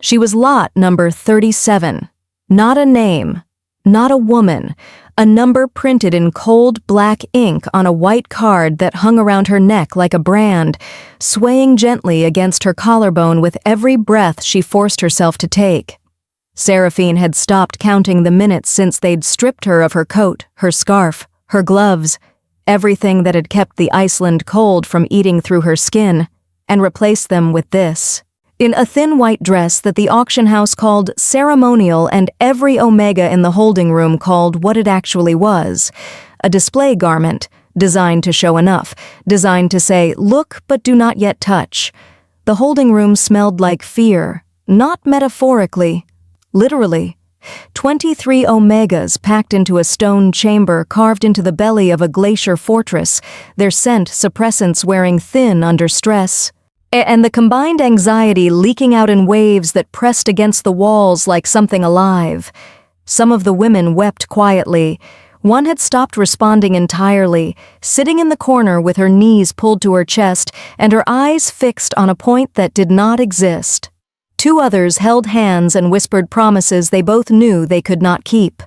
She was lot number 37. Not a name, not a woman, a number printed in cold black ink on a white card that hung around her neck like a brand, swaying gently against her collarbone with every breath she forced herself to take. Seraphine had stopped counting the minutes since they'd stripped her of her coat, her scarf, her gloves, everything that had kept the Iceland cold from eating through her skin, and replaced them with this. In a thin white dress that the auction house called ceremonial and every Omega in the holding room called what it actually was, a display garment, designed to show enough, designed to say, look but do not yet touch. The holding room smelled like fear, not metaphorically, literally. 23 Omegas packed into a stone chamber carved into the belly of a glacier fortress, their scent suppressants wearing thin under stress. And the combined anxiety leaking out in waves that pressed against the walls like something alive. Some of the women wept quietly. One had stopped responding entirely, sitting in the corner with her knees pulled to her chest and her eyes fixed on a point that did not exist. Two others held hands and whispered promises they both knew they could not keep.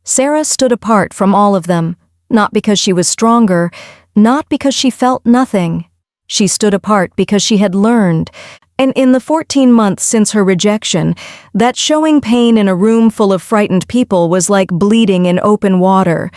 Sarah stood apart from all of them, not because she was stronger, not because she felt nothing. She stood apart because she had learned, and in the 14 months since her rejection, that showing pain in a room full of frightened people was like bleeding in open water.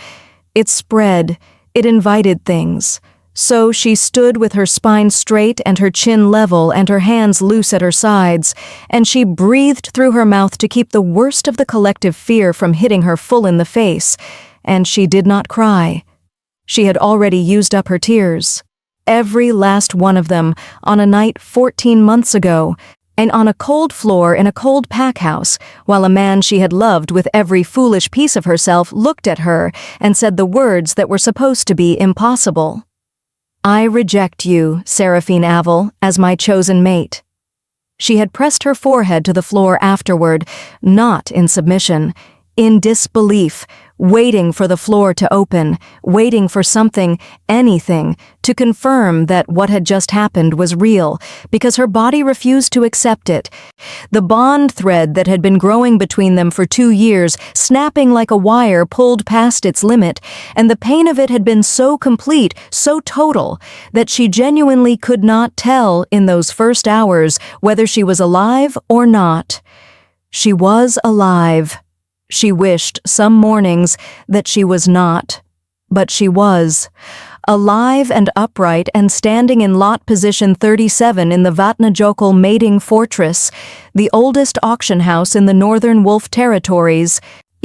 It spread, it invited things. So she stood with her spine straight and her chin level and her hands loose at her sides, and she breathed through her mouth to keep the worst of the collective fear from hitting her full in the face, and she did not cry. She had already used up her tears. Every last one of them, on a night 14 months ago, and on a cold floor in a cold pack house, while a man she had loved with every foolish piece of herself looked at her and said the words that were supposed to be impossible. I reject you, Seraphine Avil, as my chosen mate. She had pressed her forehead to the floor afterward, not in submission, in disbelief, waiting for the floor to open, waiting for something, anything, to confirm that what had just happened was real, because her body refused to accept it. The bond thread that had been growing between them for 2 years, snapping like a wire, pulled past its limit, and the pain of it had been so complete, so total, that she genuinely could not tell in those first hours whether she was alive or not. She was alive. She wished some mornings that she was not, but she was. Alive and upright and standing in lot position 37 in the Vatnajökull mating fortress, the oldest auction house in the northern Wolf territories,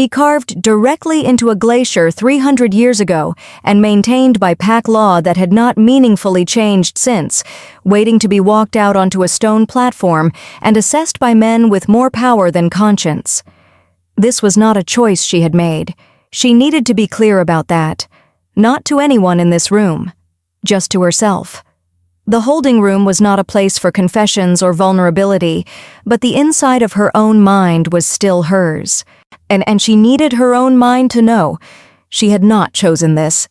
carved directly into a glacier 300 years ago and maintained by pack law that had not meaningfully changed since, waiting to be walked out onto a stone platform and assessed by men with more power than conscience. This was not a choice she had made. She needed to be clear about that. Not to anyone in this room. Just to herself. The holding room was not a place for confessions or vulnerability, but the inside of her own mind was still hers. And she needed her own mind to know. She had not chosen this.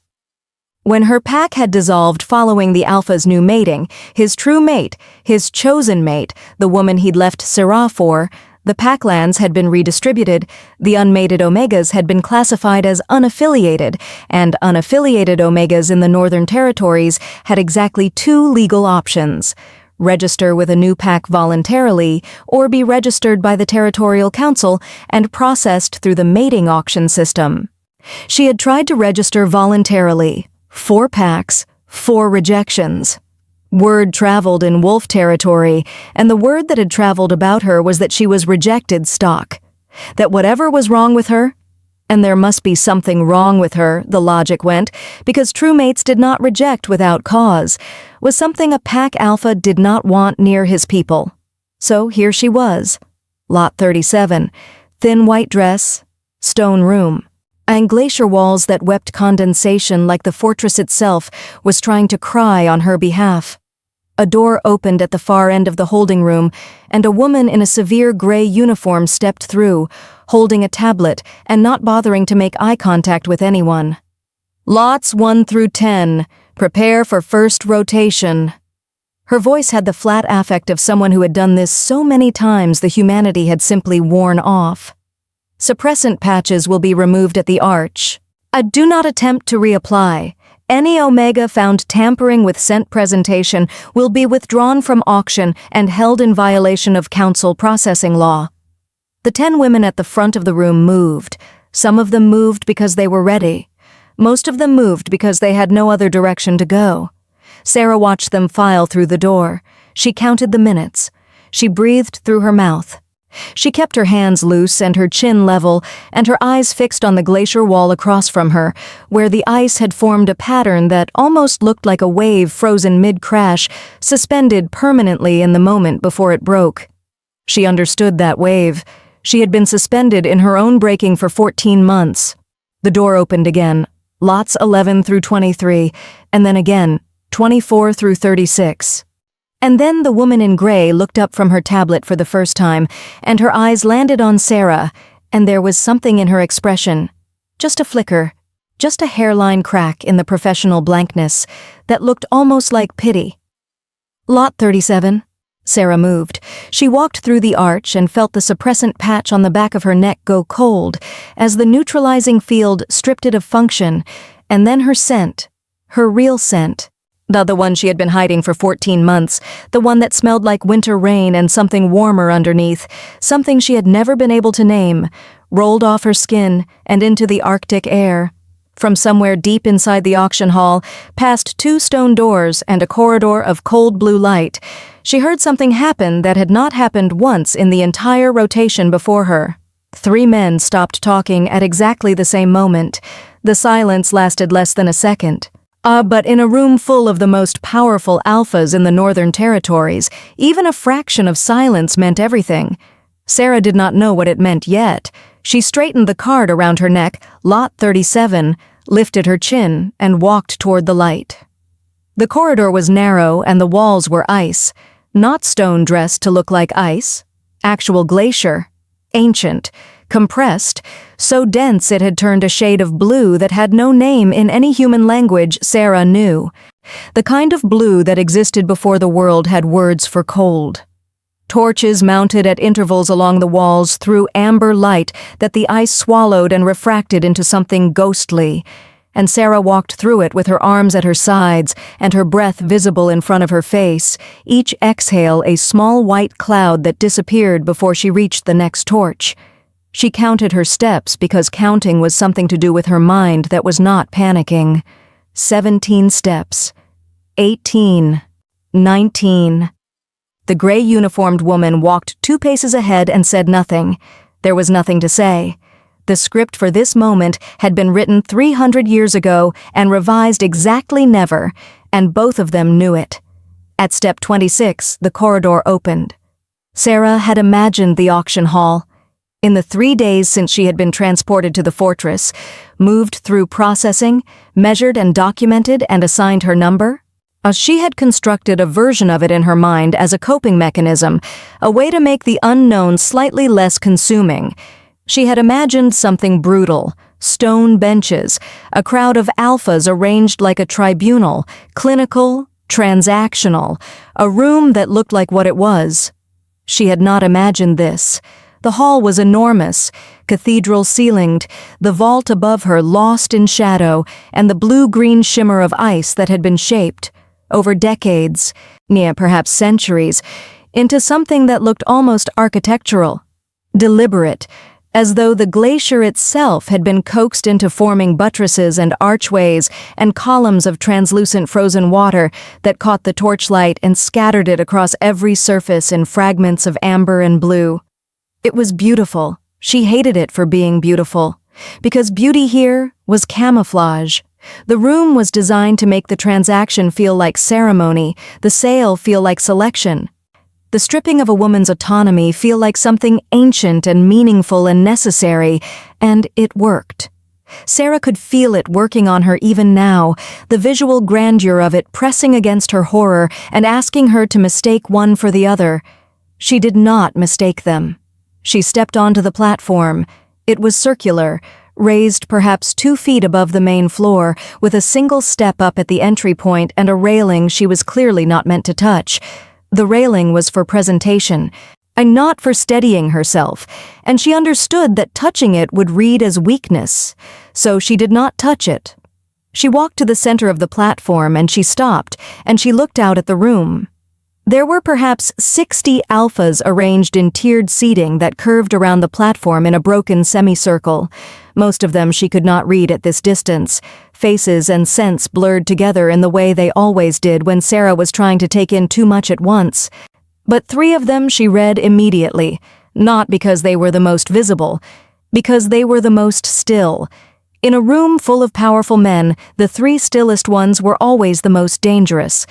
When her pack had dissolved following the Alpha's new mating, his true mate, his chosen mate, the woman he'd left Seraphine for, the packlands had been redistributed, the unmated Omegas had been classified as unaffiliated, and unaffiliated Omegas in the Northern Territories had exactly 2 legal options: register with a new pack voluntarily, or be registered by the Territorial Council and processed through the mating auction system. She had tried to register voluntarily. 4 packs, 4 rejections. Word traveled in Wolf territory, and the word that had traveled about her was that she was rejected stock. That whatever was wrong with her, and there must be something wrong with her, the logic went, because true mates did not reject without cause, was something a pack alpha did not want near his people. So here she was. Lot 37, thin white dress, stone room, and glacier walls that wept condensation like the fortress itself was trying to cry on her behalf. A door opened at the far end of the holding room, and a woman in a severe gray uniform stepped through, holding a tablet and not bothering to make eye contact with anyone. Lots 1 through 10, prepare for first rotation. Her voice had the flat affect of someone who had done this so many times the humanity had simply worn off. Suppressant patches will be removed at the arch. Do not attempt to reapply. Any Omega found tampering with scent presentation will be withdrawn from auction and held in violation of council processing law. The 10 women at the front of the room moved. Some of them moved because they were ready. Most of them moved because they had no other direction to go. Sarah watched them file through the door. She counted the minutes. She breathed through her mouth. She kept her hands loose and her chin level, and her eyes fixed on the glacier wall across from her, where the ice had formed a pattern that almost looked like a wave frozen mid-crash, suspended permanently in the moment before it broke. She understood that wave. She had been suspended in her own breaking for 14 months. The door opened again, lots 11 through 23, and then again, 24 through 36. And then the woman in gray looked up from her tablet for the first time, and her eyes landed on Sarah, and there was something in her expression. Just a flicker, just a hairline crack in the professional blankness that looked almost like pity. Lot 37. Sarah moved. She walked through the arch and felt the suppressant patch on the back of her neck go cold as the neutralizing field stripped it of function, and then her scent, her real scent. The one she had been hiding for 14 months, the one that smelled like winter rain and something warmer underneath, something she had never been able to name, rolled off her skin and into the Arctic air. From somewhere deep inside the auction hall, past 2 stone doors and a corridor of cold blue light, she heard something happen that had not happened once in the entire rotation before her. 3 men stopped talking at exactly the same moment. The silence lasted less than a second. But in a room full of the most powerful alphas in the Northern Territories, even a fraction of silence meant everything. Sarah did not know what it meant yet. She straightened the card around her neck, Lot 37, lifted her chin, and walked toward the light. The corridor was narrow and the walls were ice. Not stone dressed to look like ice. Actual glacier. Ancient. Compressed, so dense it had turned a shade of blue that had no name in any human language Sarah knew. The kind of blue that existed before the world had words for cold. Torches mounted at intervals along the walls threw amber light that the ice swallowed and refracted into something ghostly, and Sarah walked through it with her arms at her sides and her breath visible in front of her face, each exhale a small white cloud that disappeared before she reached the next torch. She counted her steps because counting was something to do with her mind that was not panicking. 17 steps. 18. 19. The gray-uniformed woman walked 2 paces ahead and said nothing. There was nothing to say. The script for this moment had been written 300 years ago and revised exactly never, and both of them knew it. At step 26, the corridor opened. Sarah had imagined the auction hall. In the 3 days since she had been transported to the fortress, moved through processing, measured and documented and assigned her number, she had constructed a version of it in her mind as a coping mechanism, a way to make the unknown slightly less consuming. She had imagined something brutal, stone benches, a crowd of alphas arranged like a tribunal, clinical, transactional, a room that looked like what it was. She had not imagined this. The hall was enormous, cathedral-ceilinged, the vault above her lost in shadow, and the blue-green shimmer of ice that had been shaped, over decades, perhaps centuries, into something that looked almost architectural, deliberate, as though the glacier itself had been coaxed into forming buttresses and archways and columns of translucent frozen water that caught the torchlight and scattered it across every surface in fragments of amber and blue. It was beautiful. She hated it for being beautiful, because beauty here was camouflage. The room was designed to make the transaction feel like ceremony, the sale feel like selection. The stripping of a woman's autonomy feel like something ancient and meaningful and necessary, and it worked. Sarah could feel it working on her even now, the visual grandeur of it pressing against her horror and asking her to mistake one for the other. She did not mistake them. She stepped onto the platform. It was circular, raised perhaps 2 feet above the main floor, with a single step up at the entry point and a railing she was clearly not meant to touch. The railing was for presentation, and not for steadying herself, and she understood that touching it would read as weakness, so she did not touch it. She walked to the center of the platform and she stopped, and she looked out at the room. There were perhaps 60 alphas arranged in tiered seating that curved around the platform in a broken semicircle. Most of them she could not read at this distance, faces and scents blurred together in the way they always did when Sarah was trying to take in too much at once. But 3 of them she read immediately, not because they were the most visible, because they were the most still. In a room full of powerful men, the 3 stillest ones were always the most dangerous.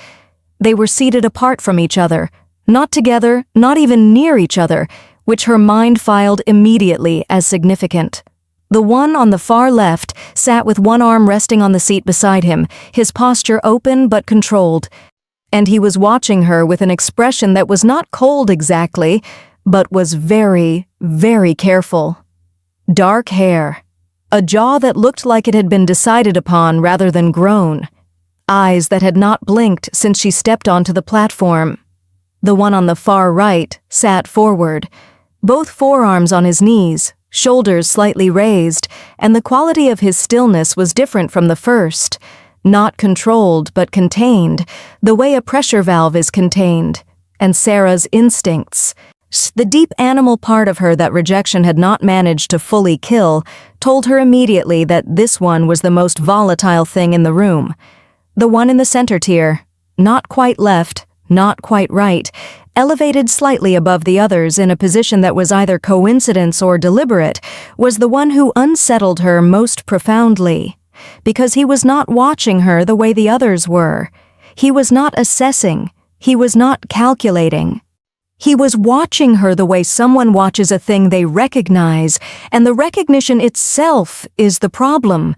They were seated apart from each other, not together, not even near each other, which her mind filed immediately as significant. The one on the far left sat with one arm resting on the seat beside him, his posture open but controlled, and he was watching her with an expression that was not cold exactly, but was very, very careful. Dark hair, a jaw that looked like it had been decided upon rather than grown, eyes that had not blinked since she stepped onto the platform. The one on the far right sat forward, both forearms on his knees, shoulders slightly raised, and the quality of his stillness was different from the first, not controlled but contained, the way a pressure valve is contained, and Sarah's instincts. The deep animal part of her that rejection had not managed to fully kill told her immediately that this one was the most volatile thing in the room. The one in the center tier, not quite left, not quite right, elevated slightly above the others in a position that was either coincidence or deliberate, was the one who unsettled her most profoundly, because he was not watching her the way the others were. He was not assessing. He was not calculating. He was watching her the way someone watches a thing they recognize, and the recognition itself is the problem.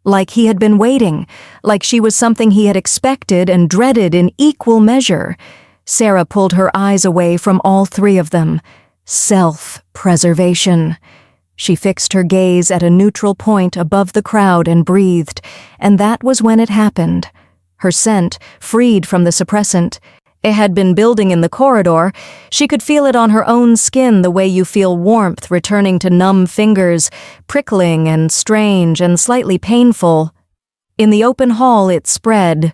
Like he had been waiting, like she was something he had expected and dreaded in equal measure. Sarah pulled her eyes away from all 3 of them. Self-preservation. She fixed her gaze at a neutral point above the crowd and breathed, and that was when it happened. Her scent, freed from the suppressant. It had been building in the corridor. She could feel it on her own skin the way you feel warmth returning to numb fingers, prickling and strange and slightly painful. In the open hall it spread.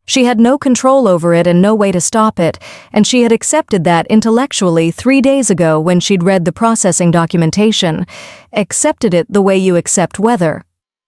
She had no control over it and no way to stop it, and she had accepted that intellectually 3 days ago when she'd read the processing documentation. Accepted it the way you accept weather.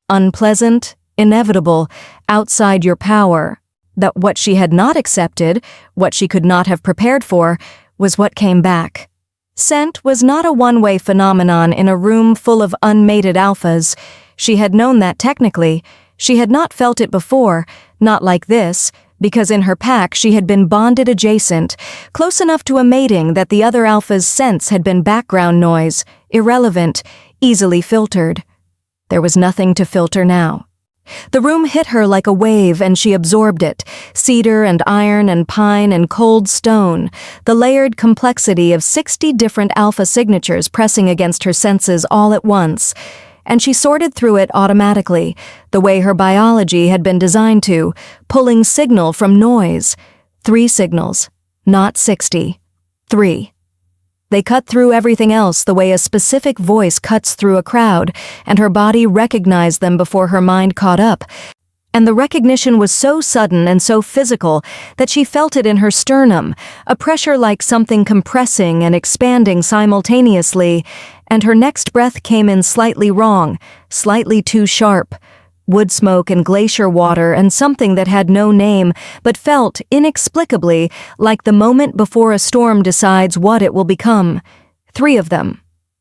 Unpleasant, inevitable, outside your power. That what she had not accepted, what she could not have prepared for, was what came back. Scent was not a one-way phenomenon in a room full of unmated alphas. She had known that technically. She had not felt it before, not like this, because in her pack she had been bonded adjacent, close enough to a mating that the other alpha's scents had been background noise, irrelevant, easily filtered. There was nothing to filter now. The room hit her like a wave and she absorbed it, cedar and iron and pine and cold stone, the layered complexity of 60 different alpha signatures pressing against her senses all at once, and she sorted through it automatically, the way her biology had been designed to, pulling signal from noise. 3 signals, not 60. 3. They cut through everything else the way a specific voice cuts through a crowd, and her body recognized them before her mind caught up. And the recognition was so sudden and so physical that she felt it in her sternum, a pressure like something compressing and expanding simultaneously, and her next breath came in slightly wrong, slightly too sharp. Wood smoke and glacier water and something that had no name, but felt, inexplicably, like the moment before a storm decides what it will become. 3 of them,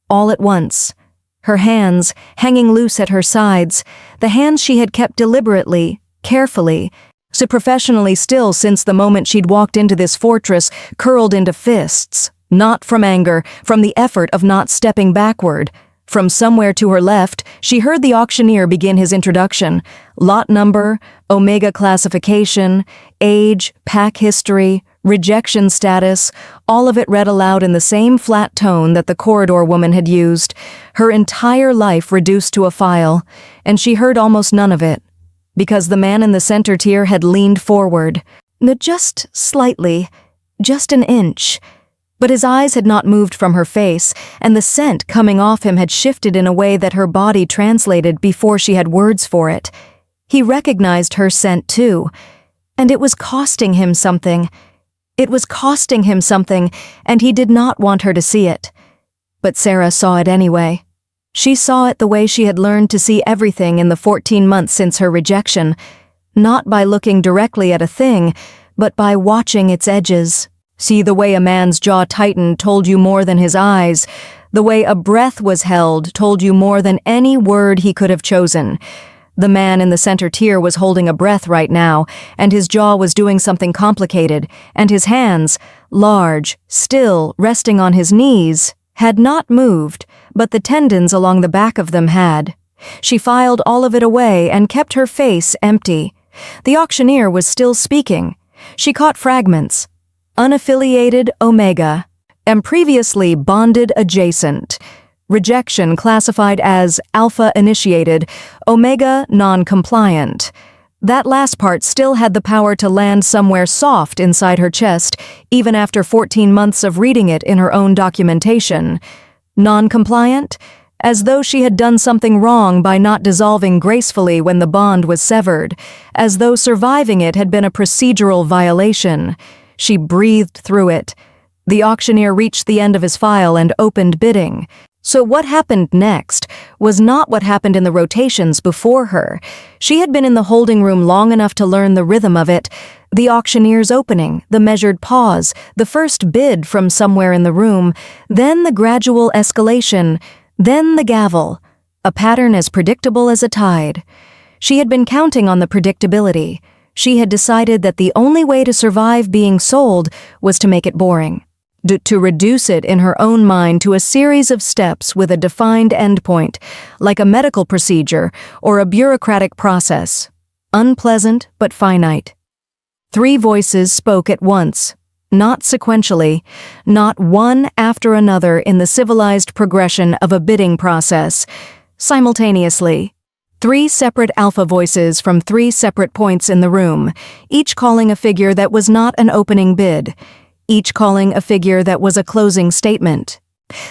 all at once. Her hands, hanging loose at her sides, the hands she had kept deliberately, carefully, so professionally still since the moment she'd walked into this fortress, curled into fists, not from anger, from the effort of not stepping backward. From somewhere to her left, she heard the auctioneer begin his introduction. Lot number, Omega classification, age, pack history, rejection status, all of it read aloud in the same flat tone that the corridor woman had used, her entire life reduced to a file, and she heard almost none of it, because the man in the center tier had leaned forward, just slightly, just an inch. But his eyes had not moved from her face, and the scent coming off him had shifted in a way that her body translated before she had words for it. He recognized her scent too, and it was costing him something. It was costing him something, and he did not want her to see it. But Sarah saw it anyway. She saw it the way she had learned to see everything in the 14 months since her rejection, not by looking directly at a thing, but by watching its edges. See the way a man's jaw tightened told you more than his eyes. The way a breath was held told you more than any word he could have chosen. The man in the center tier was holding a breath right now, and his jaw was doing something complicated, and his hands, large, still, resting on his knees, had not moved, but the tendons along the back of them had. She filed all of it away and kept her face empty. The auctioneer was still speaking. She caught fragments. Unaffiliated Omega, and previously bonded adjacent. Rejection classified as alpha initiated, Omega non-compliant. That last part still had the power to land somewhere soft inside her chest, even after 14 months of reading it in her own documentation. Non-compliant? As though she had done something wrong by not dissolving gracefully when the bond was severed, as though surviving it had been a procedural violation. She breathed through it. The auctioneer reached the end of his file and opened bidding. So what happened next was not what happened in the rotations before her. She had been in the holding room long enough to learn the rhythm of it. The auctioneer's opening, the measured pause, the first bid from somewhere in the room, then the gradual escalation, then the gavel, a pattern as predictable as a tide. She had been counting on the predictability. She had decided that the only way to survive being sold was to make it boring. To reduce it in her own mind to a series of steps with a defined endpoint, like a medical procedure or a bureaucratic process. Unpleasant but finite. 3 voices spoke at once, not sequentially, not one after another in the civilized progression of a bidding process, simultaneously. 3 separate alpha voices from 3 separate points in the room, each calling a figure that was not an opening bid, each calling a figure that was a closing statement.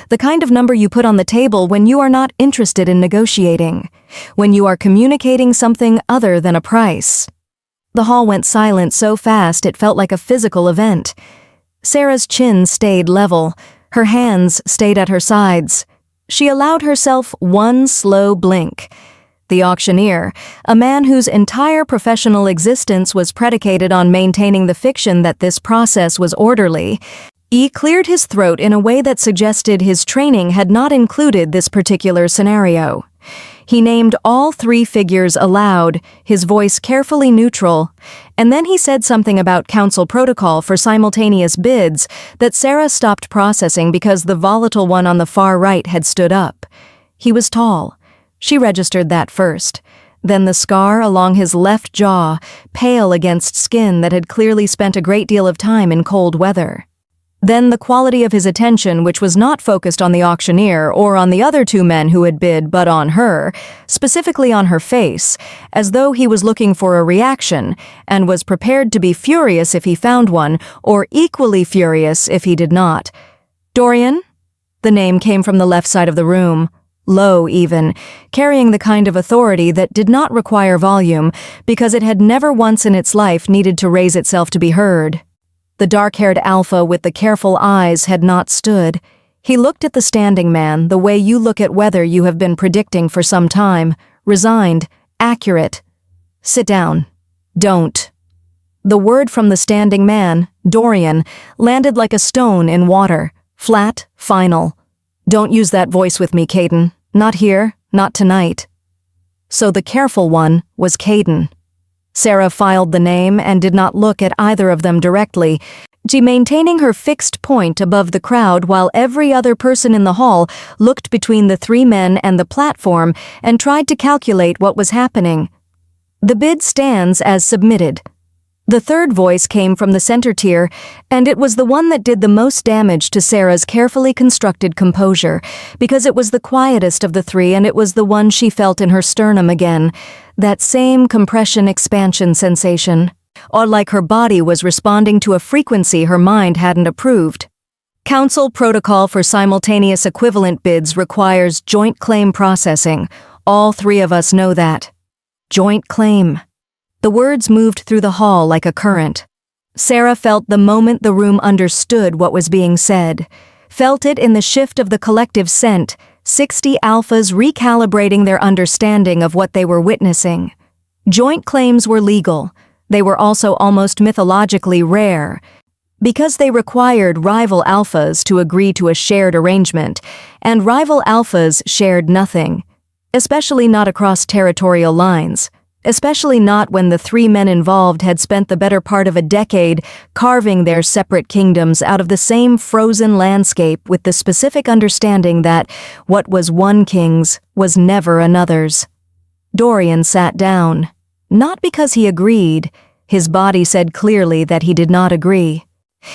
The kind of number you put on the table when you are not interested in negotiating, when you are communicating something other than a price. The hall went silent so fast it felt like a physical event. Sarah's chin stayed level, her hands stayed at her sides. She allowed herself one slow blink. The auctioneer, a man whose entire professional existence was predicated on maintaining the fiction that this process was orderly, cleared his throat in a way that suggested his training had not included this particular scenario. He named all 3 figures aloud, his voice carefully neutral, and then he said something about council protocol for simultaneous bids that Sarah stopped processing because the volatile one on the far right had stood up. He was tall. She registered that first. Then the scar along his left jaw, pale against skin that had clearly spent a great deal of time in cold weather. Then the quality of his attention, which was not focused on the auctioneer or on the other 2 men who had bid, but on her, specifically on her face, as though he was looking for a reaction and was prepared to be furious if he found one, or equally furious if he did not. Dorian? The name came from the left side of the room. Low even, carrying the kind of authority that did not require volume because it had never once in its life needed to raise itself to be heard. The dark-haired alpha with the careful eyes had not stood. He looked at the standing man the way you look at weather you have been predicting for some time, resigned, accurate. Sit down. Don't. The word from the standing man, Dorian, landed like a stone in water, flat, final. Don't use that voice with me, Caden. Not here, not tonight. So the careful one was Caden. Sarah filed the name and did not look at either of them directly, she maintaining her fixed point above the crowd while every other person in the hall looked between the 3 men and the platform and tried to calculate what was happening. The bid stands as submitted. The third voice came from the center tier, and it was the one that did the most damage to Sarah's carefully constructed composure, because it was the quietest of the three and it was the one she felt in her sternum again, that same compression-expansion sensation, or like her body was responding to a frequency her mind hadn't approved. Council protocol for simultaneous equivalent bids requires joint claim processing. All three of us know that. Joint claim. The words moved through the hall like a current. Sarah felt the moment the room understood what was being said, felt it in the shift of the collective scent, 60 alphas recalibrating their understanding of what they were witnessing. Joint claims were legal. They were also almost mythologically rare, because they required rival alphas to agree to a shared arrangement, and rival alphas shared nothing, especially not across territorial lines. Especially not when the three men involved had spent the better part of a decade carving their separate kingdoms out of the same frozen landscape with the specific understanding that what was one king's was never another's. Dorian sat down. Not because he agreed. His body said clearly that he did not agree.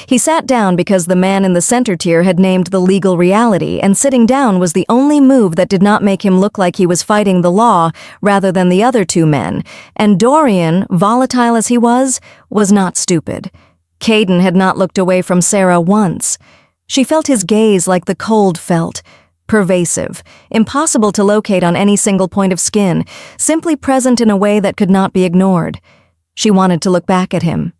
He sat down because the man in the center tier had named the legal reality, and sitting down was the only move that did not make him look like he was fighting the law rather than the other two men, and Dorian, volatile as he was not stupid. Caden had not looked away from Sarah once. She felt his gaze like the cold felt, pervasive, impossible to locate on any single point of skin, simply present in a way that could not be ignored. She wanted to look back at him.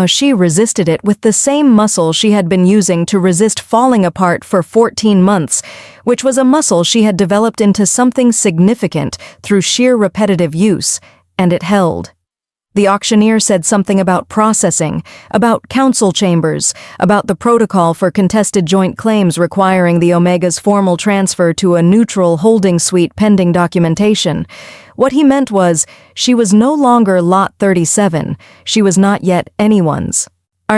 She resisted it with the same muscle she had been using to resist falling apart for 14 months, which was a muscle she had developed into something significant through sheer repetitive use, and it held. The auctioneer said something about processing, about council chambers, about the protocol for contested joint claims requiring the Omega's formal transfer to a neutral holding suite pending documentation. What he meant was, she was no longer Lot 37, she was not yet anyone's.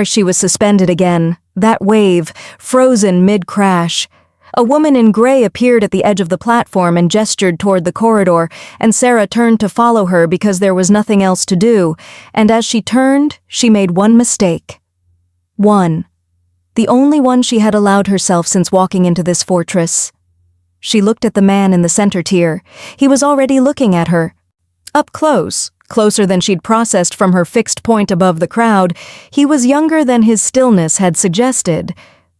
She was suspended again, that wave, frozen mid-crash. A woman in gray appeared at the edge of the platform and gestured toward the corridor, and Sarah turned to follow her because there was nothing else to do, and as she turned, she made one mistake. One. The only one she had allowed herself since walking into this fortress. She looked at the man in the center tier. He was already looking at her. Up close, closer than she'd processed from her fixed point above the crowd, he was younger than his stillness had suggested.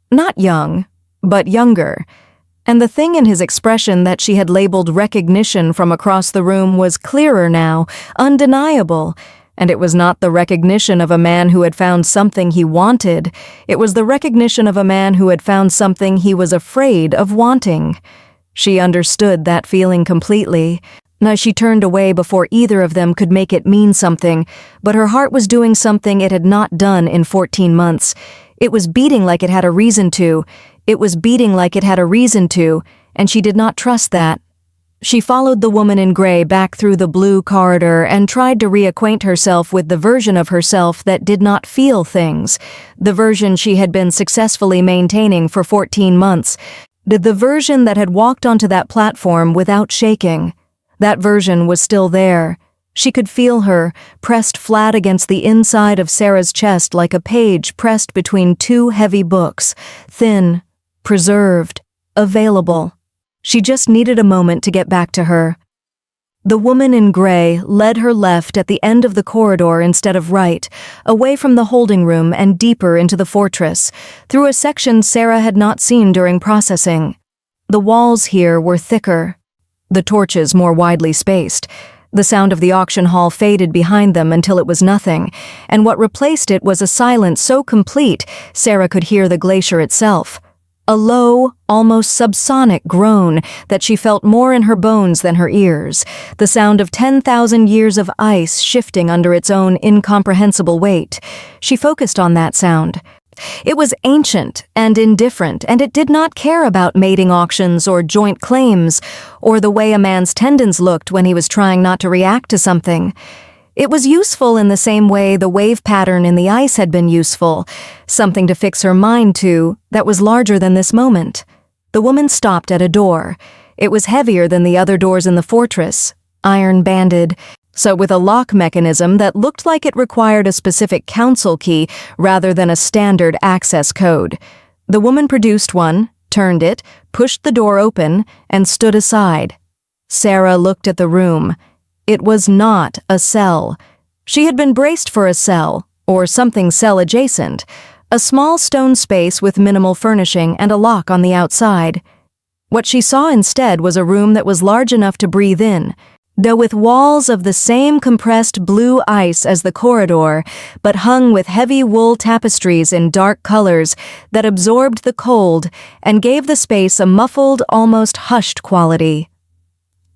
Not young, but younger. And the thing in his expression that she had labeled recognition from across the room was clearer now, undeniable. And it was not the recognition of a man who had found something he wanted. It was the recognition of a man who had found something he was afraid of wanting. She understood that feeling completely. Now she turned away before either of them could make it mean something, but her heart was doing something it had not done in 14 months. It was beating like it had a reason to. It was beating like it had a reason to, and she did not trust that. She followed the woman in gray back through the blue corridor and tried to reacquaint herself with the version of herself that did not feel things, the version she had been successfully maintaining for 14 months, the version that had walked onto that platform without shaking. That version was still there. She could feel her, pressed flat against the inside of Sarah's chest like a page pressed between two heavy books, thin, preserved, available. She just needed a moment to get back to her. The woman in gray led her left at the end of the corridor instead of right, away from the holding room and deeper into the fortress, through a section Sarah had not seen during processing. The walls here were thicker, the torches more widely spaced. The sound of the auction hall faded behind them until it was nothing, and what replaced it was a silence so complete Sarah could hear the glacier itself. A low, almost subsonic groan that she felt more in her bones than her ears, the sound of 10,000 years of ice shifting under its own incomprehensible weight. She focused on that sound. It was ancient and indifferent, and it did not care about mating auctions or joint claims, or the way a man's tendons looked when he was trying not to react to something. It was useful in the same way the wave pattern in the ice had been useful, something to fix her mind to that was larger than this moment. The woman stopped at a door. It was heavier than the other doors in the fortress, iron-banded, so with a lock mechanism that looked like it required a specific council key rather than a standard access code. The woman produced one, turned it, pushed the door open, and stood aside. Sarah looked at the room. It was not a cell. She had been braced for a cell, or something cell-adjacent, a small stone space with minimal furnishing and a lock on the outside. What she saw instead was a room that was large enough to breathe in, though with walls of the same compressed blue ice as the corridor, but hung with heavy wool tapestries in dark colors that absorbed the cold and gave the space a muffled, almost hushed quality.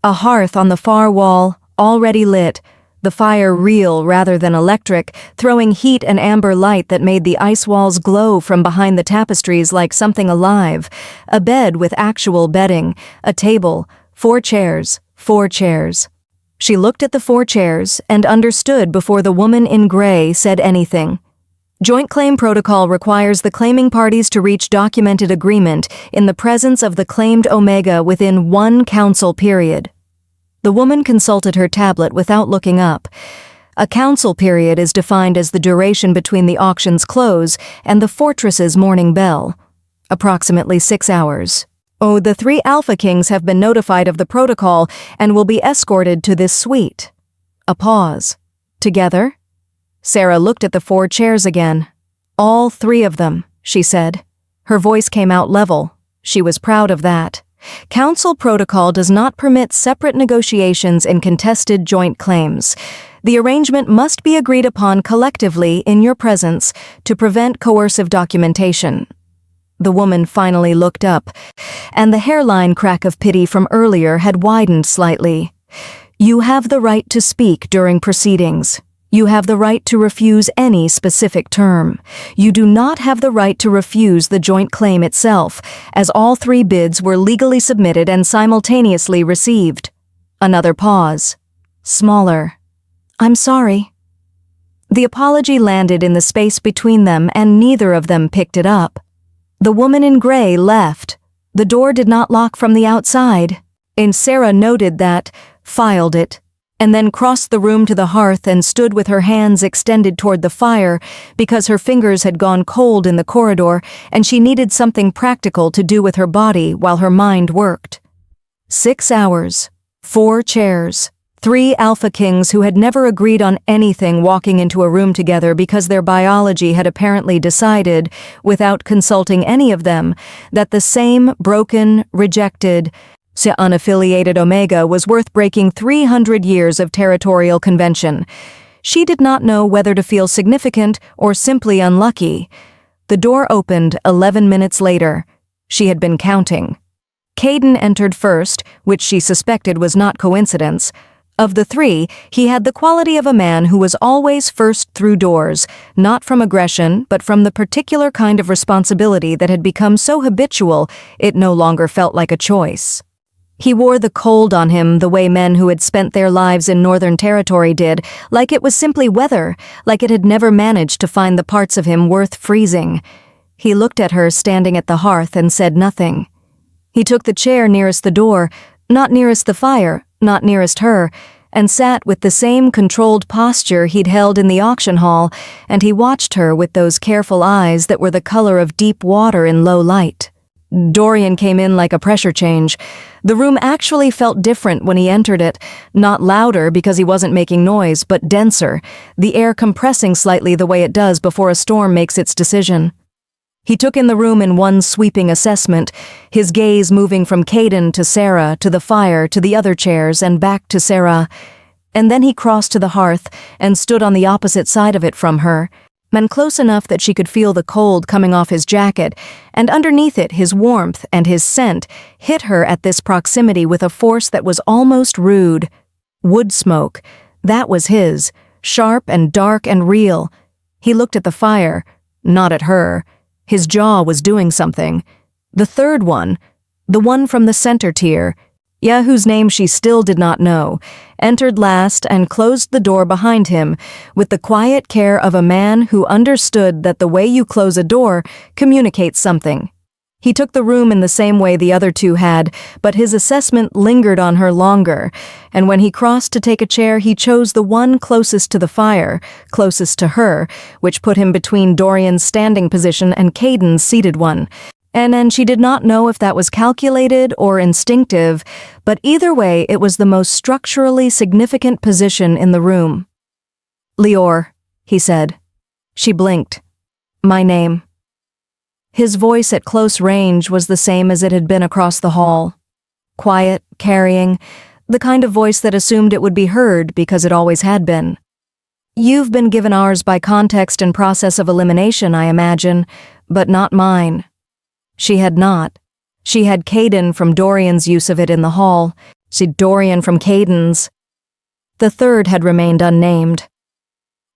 A hearth on the far wall, already lit, the fire real rather than electric, throwing heat and amber light that made the ice walls glow from behind the tapestries like something alive, a bed with actual bedding, a table, 4 chairs. She looked at the 4 chairs and understood before the woman in gray said anything. Joint claim protocol requires the claiming parties to reach documented agreement in the presence of the claimed Omega within 1 council period. The woman consulted her tablet without looking up. A council period is defined as the duration between the auction's close and the fortress's morning bell. Approximately 6 hours. Oh, the 3 Alpha Kings have been notified of the protocol and will be escorted to this suite. A pause. Together? Sarah looked at the 4 chairs again. All 3 of them, she said. Her voice came out level. She was proud of that. Council protocol does not permit separate negotiations in contested joint claims. The arrangement must be agreed upon collectively in your presence to prevent coercive documentation. The woman finally looked up, and the hairline crack of pity from earlier had widened slightly. You have the right to speak during proceedings. You have the right to refuse any specific term. You do not have the right to refuse the joint claim itself, as all 3 bids were legally submitted and simultaneously received. Another pause. Smaller. I'm sorry. The apology landed in the space between them, and neither of them picked it up. The woman in gray left. The door did not lock from the outside. And Sarah noted that, filed it, and then crossed the room to the hearth and stood with her hands extended toward the fire because her fingers had gone cold in the corridor and she needed something practical to do with her body while her mind worked. 6 hours, 4 chairs, 3 Alpha Kings who had never agreed on anything walking into a room together because their biology had apparently decided, without consulting any of them, that the same broken, rejected, unaffiliated Omega was worth breaking 300 years of territorial convention. She did not know whether to feel significant or simply unlucky. The door opened 11 minutes later. She had been counting. Caden entered first, which she suspected was not coincidence. Of the 3, he had the quality of a man who was always first through doors, not from aggression, but from the particular kind of responsibility that had become so habitual it no longer felt like a choice. He wore the cold on him the way men who had spent their lives in Northern Territory did, like it was simply weather, like it had never managed to find the parts of him worth freezing. He looked at her standing at the hearth and said nothing. He took the chair nearest the door, not nearest the fire, not nearest her, and sat with the same controlled posture he'd held in the auction hall, and he watched her with those careful eyes that were the color of deep water in low light. Dorian came in like a pressure change. The room actually felt different when he entered it, not louder because he wasn't making noise, but denser, the air compressing slightly the way it does before a storm makes its decision. He took in the room in one sweeping assessment, his gaze moving from Caden to Sarah, to the fire, to the other chairs, and back to Sarah. And then he crossed to the hearth and stood on the opposite side of it from her, and close enough that she could feel the cold coming off his jacket, and underneath it his warmth and his scent hit her at this proximity with a force that was almost rude. Wood smoke, that was his, sharp and dark and real. He looked at the fire, not at her. His jaw was doing something. The third one, the one from the center tier, whose name she still did not know, entered last and closed the door behind him with the quiet care of a man who understood that the way you close a door communicates something. He took the room in the same way the other two had, but his assessment lingered on her longer, and when he crossed to take a chair, he chose the one closest to the fire, closest to her, which put him between Dorian's standing position and Caden's seated one. And she did not know if that was calculated or instinctive, but either way it was the most structurally significant position in the room. "Lior," he said. She blinked. "My name." His voice at close range was the same as it had been across the hall. Quiet, carrying, the kind of voice that assumed it would be heard because it always had been. "You've been given ours by context and process of elimination, I imagine, but not mine." She had not. She had Caden from Dorian's use of it in the hall. She'd Dorian from Caden's. The third had remained unnamed.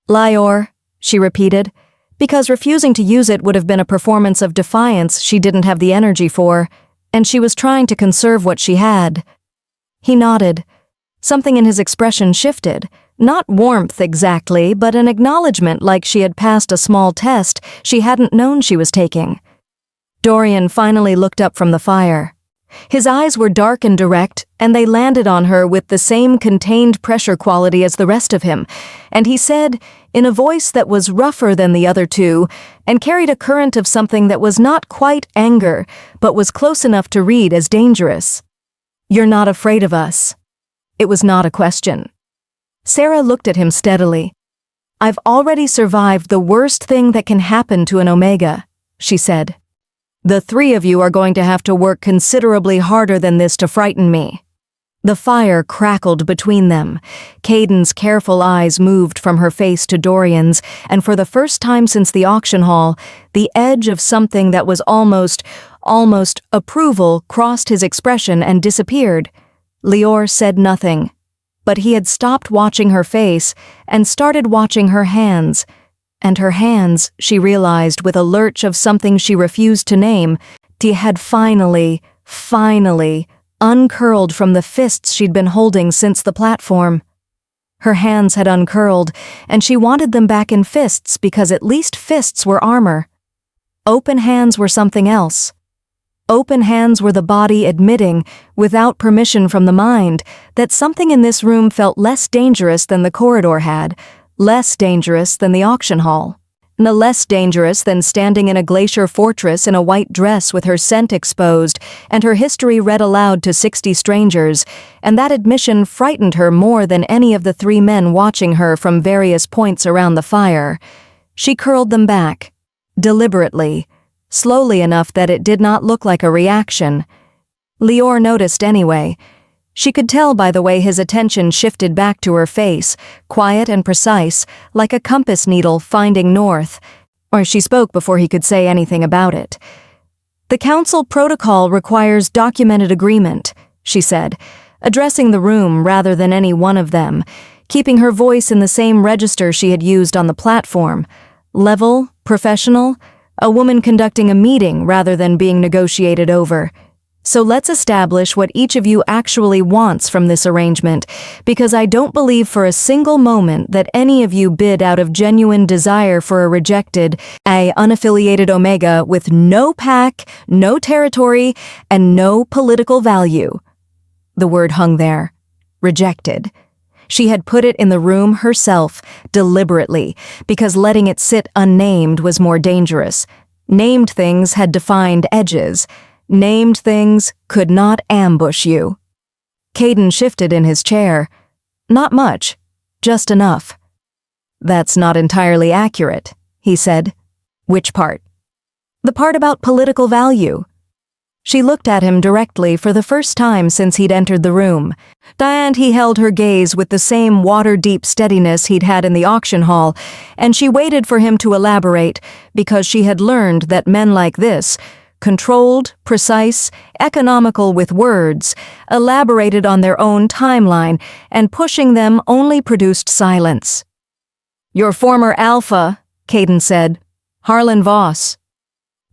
"Lior," she repeated, because refusing to use it would have been a performance of defiance she didn't have the energy for, and she was trying to conserve what she had. He nodded. Something in his expression shifted. Not warmth exactly, but an acknowledgement like she had passed a small test she hadn't known she was taking. Dorian finally looked up from the fire. His eyes were dark and direct, and they landed on her with the same contained pressure quality as the rest of him, and he said, in a voice that was rougher than the other two, and carried a current of something that was not quite anger, but was close enough to read as dangerous, "You're not afraid of us." It was not a question. Sarah looked at him steadily. "I've already survived the worst thing that can happen to an Omega," she said. "The three of you are going to have to work considerably harder than this to frighten me." The fire crackled between them. Caden's careful eyes moved from her face to Dorian's, and for the first time since the auction hall, the edge of something that was almost approval crossed his expression and disappeared. Lior said nothing, but he had stopped watching her face and started watching her hands. And her hands, she realized with a lurch of something she refused to name, had finally uncurled from the fists she'd been holding since the platform. Her hands had uncurled, and she wanted them back in fists because at least fists were armor. Open hands were something else. Open hands were the body admitting, without permission from the mind, that something in this room felt less dangerous than the corridor had, less dangerous than the auction hall. No less dangerous than standing in a glacier fortress in a white dress with her scent exposed and her history read aloud to 60 strangers, and that admission frightened her more than any of the three men watching her from various points around the fire. She curled them back, deliberately, slowly enough that it did not look like a reaction. Lior noticed anyway. She could tell by the way his attention shifted back to her face, quiet and precise, like a compass needle finding north, or she spoke before he could say anything about it. "The council protocol requires documented agreement," she said, addressing the room rather than any one of them, keeping her voice in the same register she had used on the platform. Level, professional, a woman conducting a meeting rather than being negotiated over. "So let's establish what each of you actually wants from this arrangement, because I don't believe for a single moment that any of you bid out of genuine desire for a rejected, unaffiliated Omega with no pack, no territory, and no political value." The word hung there. Rejected. She had put it in the room herself, deliberately, because letting it sit unnamed was more dangerous. Named things had defined edges. Named things could not ambush you. Caden shifted in his chair. "Not much, just enough." "That's not entirely accurate," he said. "Which part?" "The part about political value." She looked at him directly for the first time since he'd entered the room, and he held her gaze with the same water-deep steadiness he'd had in the auction hall, and she waited for him to elaborate because she had learned that men like this, controlled, precise, economical with words, elaborated on their own timeline, and pushing them only produced silence. "Your former alpha," Caden said. "Harlan Voss."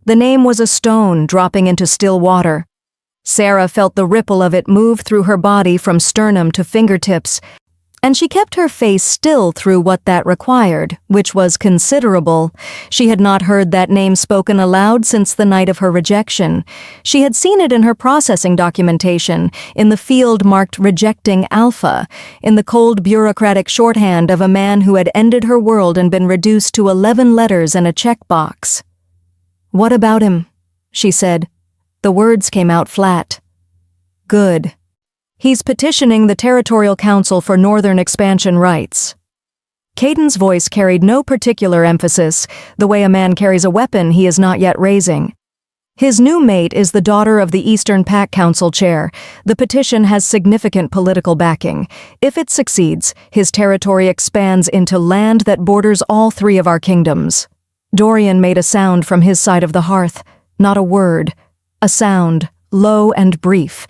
The name was a stone dropping into still water. Sarah felt the ripple of it move through her body from sternum to fingertips, And she kept her face still through what that required, which was considerable. She had not heard that name spoken aloud since the night of her rejection. She had seen it in her processing documentation, in the field marked Rejecting Alpha, in the cold bureaucratic shorthand of a man who had ended her world and been reduced to 11 letters and a checkbox. "What about him?" she said. The words came out flat. "Good. He's petitioning the Territorial Council for Northern Expansion rights." Caden's voice carried no particular emphasis, the way a man carries a weapon he is not yet raising. His new mate is the daughter of the Eastern Pack Council chair. The petition has significant political backing. If it succeeds, his territory expands into land that borders all 3 of our kingdoms. Dorian made a sound from his side of the hearth, not a word, a sound, low and brief,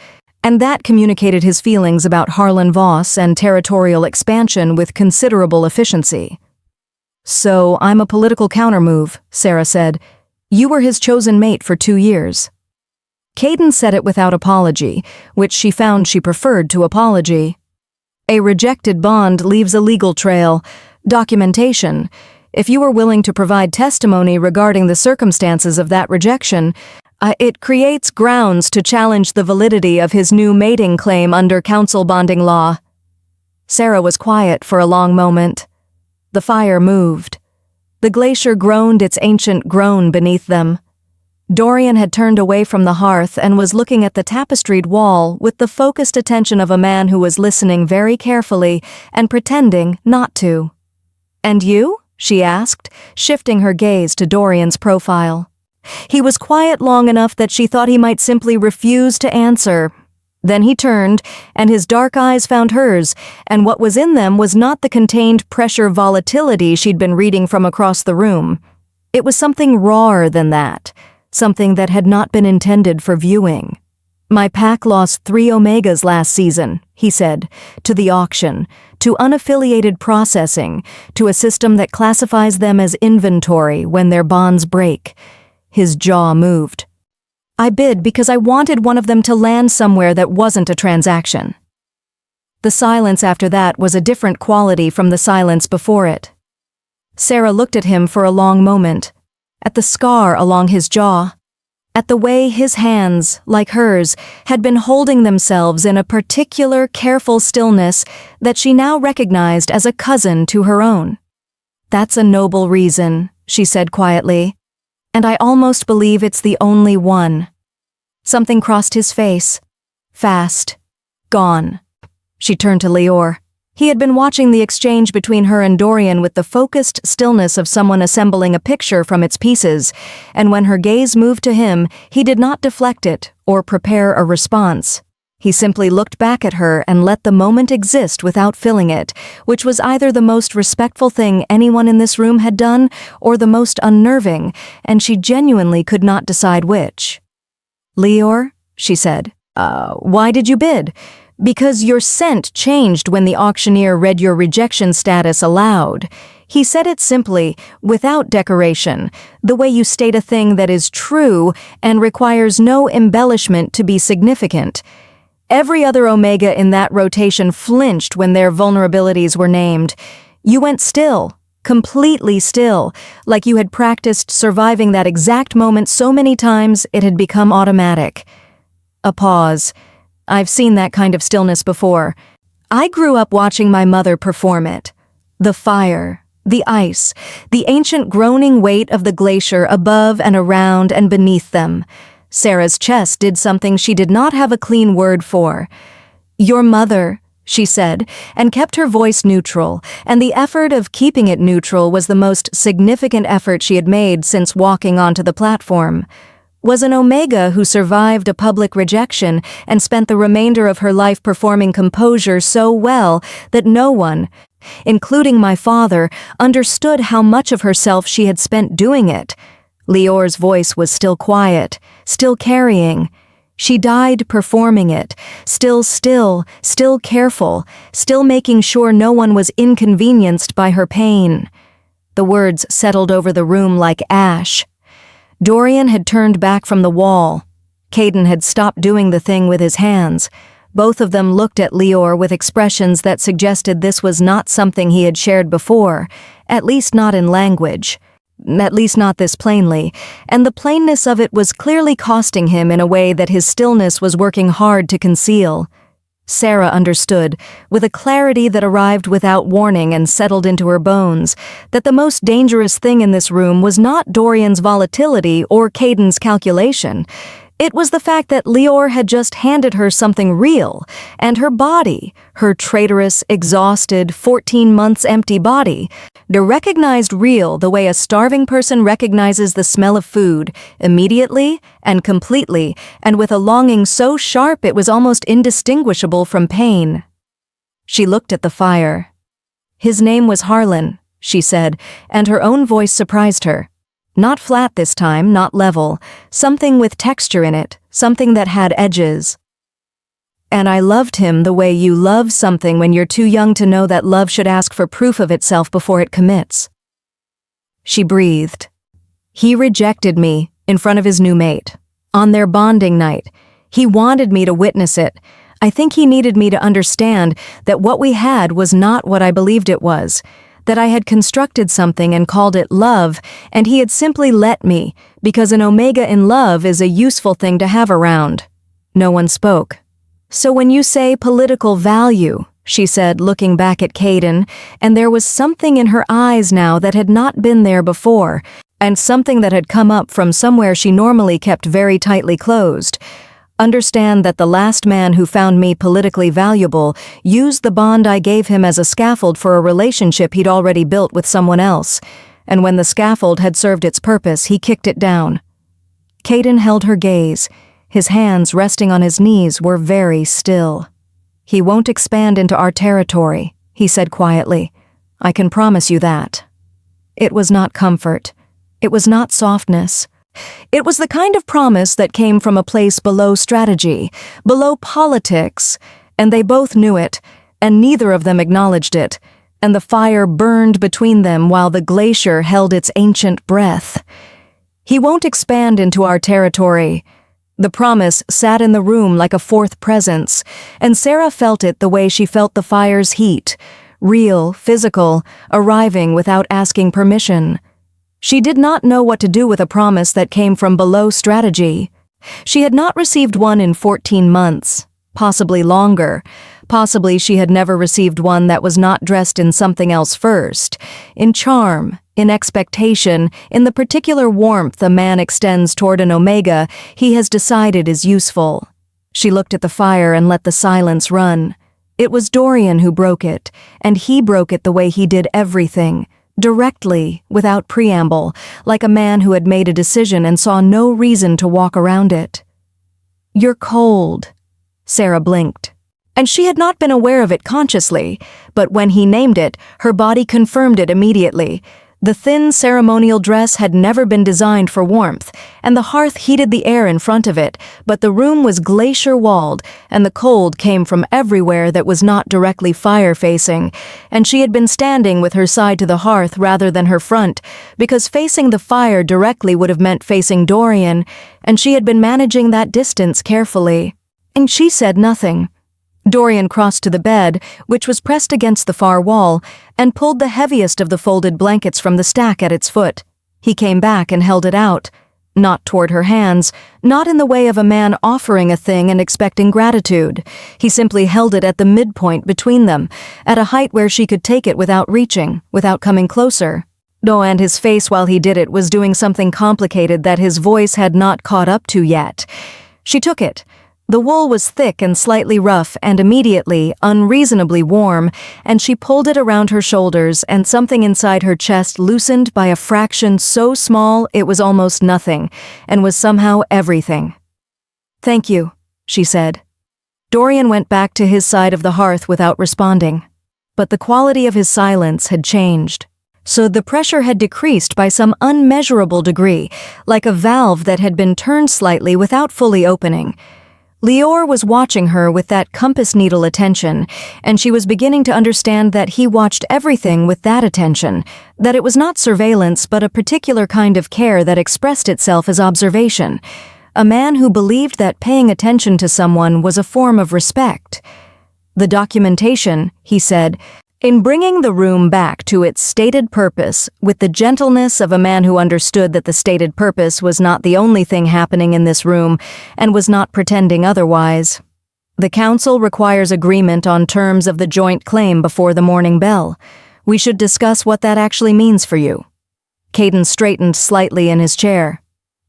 and that communicated his feelings about Harlan Voss and territorial expansion with considerable efficiency. "So I'm a political countermove," Sarah said. "You were his chosen mate for 2 years." Caden said it without apology, which she found she preferred to apology. "A rejected bond leaves a legal trail. Documentation. If you were willing to provide testimony regarding the circumstances of that rejection, it creates grounds to challenge the validity of his new mating claim under council bonding law." Sarah was quiet for a long moment. The fire moved. The glacier groaned its ancient groan beneath them. Dorian had turned away from the hearth and was looking at the tapestried wall with the focused attention of a man who was listening very carefully and pretending not to. "And you?" she asked, shifting her gaze to Dorian's profile. He was quiet long enough that she thought he might simply refuse to answer. Then he turned, and his dark eyes found hers, and what was in them was not the contained pressure volatility she'd been reading from across the room. It was something rawer than that, something that had not been intended for viewing. "My pack lost 3 Omegas last season," he said, "to the auction, to unaffiliated processing, to a system that classifies them as inventory when their bonds break." His jaw moved. "I bid because I wanted one of them to land somewhere that wasn't a transaction." The silence after that was a different quality from the silence before it. Sarah looked at him for a long moment, at the scar along his jaw, at the way his hands, like hers, had been holding themselves in a particular careful stillness that she now recognized as a cousin to her own. "That's a noble reason," she said quietly. "And I almost believe it's the only one." Something crossed his face. Fast. Gone. She turned to Leor. He had been watching the exchange between her and Dorian with the focused stillness of someone assembling a picture from its pieces, and when her gaze moved to him, he did not deflect it or prepare a response. He simply looked back at her and let the moment exist without filling it, which was either the most respectful thing anyone in this room had done or the most unnerving, and she genuinely could not decide which. "Leor," she said, "why did you bid?" "Because your scent changed when the auctioneer read your rejection status aloud." He said it simply, without decoration, the way you state a thing that is true and requires no embellishment to be significant. Every other Omega in that rotation flinched when their vulnerabilities were named. You went still, completely still, like you had practiced surviving that exact moment so many times it had become automatic. A pause. I've seen that kind of stillness before. I grew up watching my mother perform it. The fire, the ice, the ancient groaning weight of the glacier above and around and beneath them. Sarah's chest did something she did not have a clean word for. "Your mother," she said, and kept her voice neutral, and the effort of keeping it neutral was the most significant effort she had made since walking onto the platform, was an Omega who survived a public rejection and spent the remainder of her life performing composure so well that no one, including my father, understood how much of herself she had spent doing it. Leor's voice was still quiet, still carrying. She died performing it, still careful, still making sure no one was inconvenienced by her pain. The words settled over the room like ash. Dorian had turned back from the wall. Caden had stopped doing the thing with his hands. Both of them looked at Lior with expressions that suggested this was not something he had shared before, at least not in language. At least not this plainly, and the plainness of it was clearly costing him in a way that his stillness was working hard to conceal. Sarah understood, with a clarity that arrived without warning and settled into her bones, that the most dangerous thing in this room was not Dorian's volatility or Caden's calculation. It was the fact that Lior had just handed her something real, and her body, her traitorous, exhausted, 14 months empty body, recognized real the way a starving person recognizes the smell of food, immediately and completely, and with a longing so sharp it was almost indistinguishable from pain. She looked at the fire. "His name was Harlan," she said, and her own voice surprised her. Not flat this time, not level, something with texture in it, something that had edges. "And I loved him the way you love something when you're too young to know that love should ask for proof of itself before it commits." She breathed. "He rejected me in front of his new mate. On their bonding night. He wanted me to witness it. I think he needed me to understand that what we had was not what I believed it was. That I had constructed something and called it love, and he had simply let me, because an omega in love is a useful thing to have around." No one spoke. "So when you say political value," she said, looking back at Caden, and there was something in her eyes now that had not been there before, and something that had come up from somewhere she normally kept very tightly closed. "Understand that the last man who found me politically valuable used the bond I gave him as a scaffold for a relationship he'd already built with someone else, and when the scaffold had served its purpose, he kicked it down." Caden held her gaze. His hands resting on his knees were very still. "He won't expand into our territory," he said quietly. "I can promise you that." It was not comfort. It was not softness. It was the kind of promise that came from a place below strategy, below politics, and they both knew it, and neither of them acknowledged it, and the fire burned between them while the glacier held its ancient breath. "He won't expand into our territory." The promise sat in the room like a fourth presence, and Sarah felt it the way she felt the fire's heat, real, physical, arriving without asking permission. She did not know what to do with a promise that came from below strategy. She had not received one in 14 months, possibly longer. Possibly she had never received one that was not dressed in something else first, in charm, in expectation, in the particular warmth a man extends toward an omega he has decided is useful. She looked at the fire and let the silence run. It was Dorian who broke it, and he broke it the way he did everything. Directly, without preamble, like a man who had made a decision and saw no reason to walk around it. "You're cold." Sarah blinked. And she had not been aware of it consciously, but when he named it, her body confirmed it immediately. The thin ceremonial dress had never been designed for warmth, and the hearth heated the air in front of it, but the room was glacier-walled, and the cold came from everywhere that was not directly fire-facing, and she had been standing with her side to the hearth rather than her front, because facing the fire directly would have meant facing Dorian, and she had been managing that distance carefully. And she said nothing. Dorian crossed to the bed, which was pressed against the far wall, and pulled the heaviest of the folded blankets from the stack at its foot. He came back and held it out, not toward her hands, not in the way of a man offering a thing and expecting gratitude. He simply held it at the midpoint between them, at a height where she could take it without reaching, without coming closer. No, and his face while he did it was doing something complicated that his voice had not caught up to yet. She took it. The wool was thick and slightly rough and immediately, unreasonably warm, and she pulled it around her shoulders and something inside her chest loosened by a fraction so small it was almost nothing, and was somehow everything. "Thank you," she said. Dorian went back to his side of the hearth without responding. But the quality of his silence had changed. So the pressure had decreased by some unmeasurable degree, like a valve that had been turned slightly without fully opening. Lior was watching her with that compass needle attention, and she was beginning to understand that he watched everything with that attention, that it was not surveillance but a particular kind of care that expressed itself as observation. a man who believed that paying attention to someone was a form of respect. The documentation, he said, in bringing the room back to its stated purpose with the gentleness of a man who understood that the stated purpose was not the only thing happening in this room and was not pretending otherwise. The council requires agreement on terms of the joint claim before the morning bell. We should discuss what that actually means for you. Caden straightened slightly in his chair.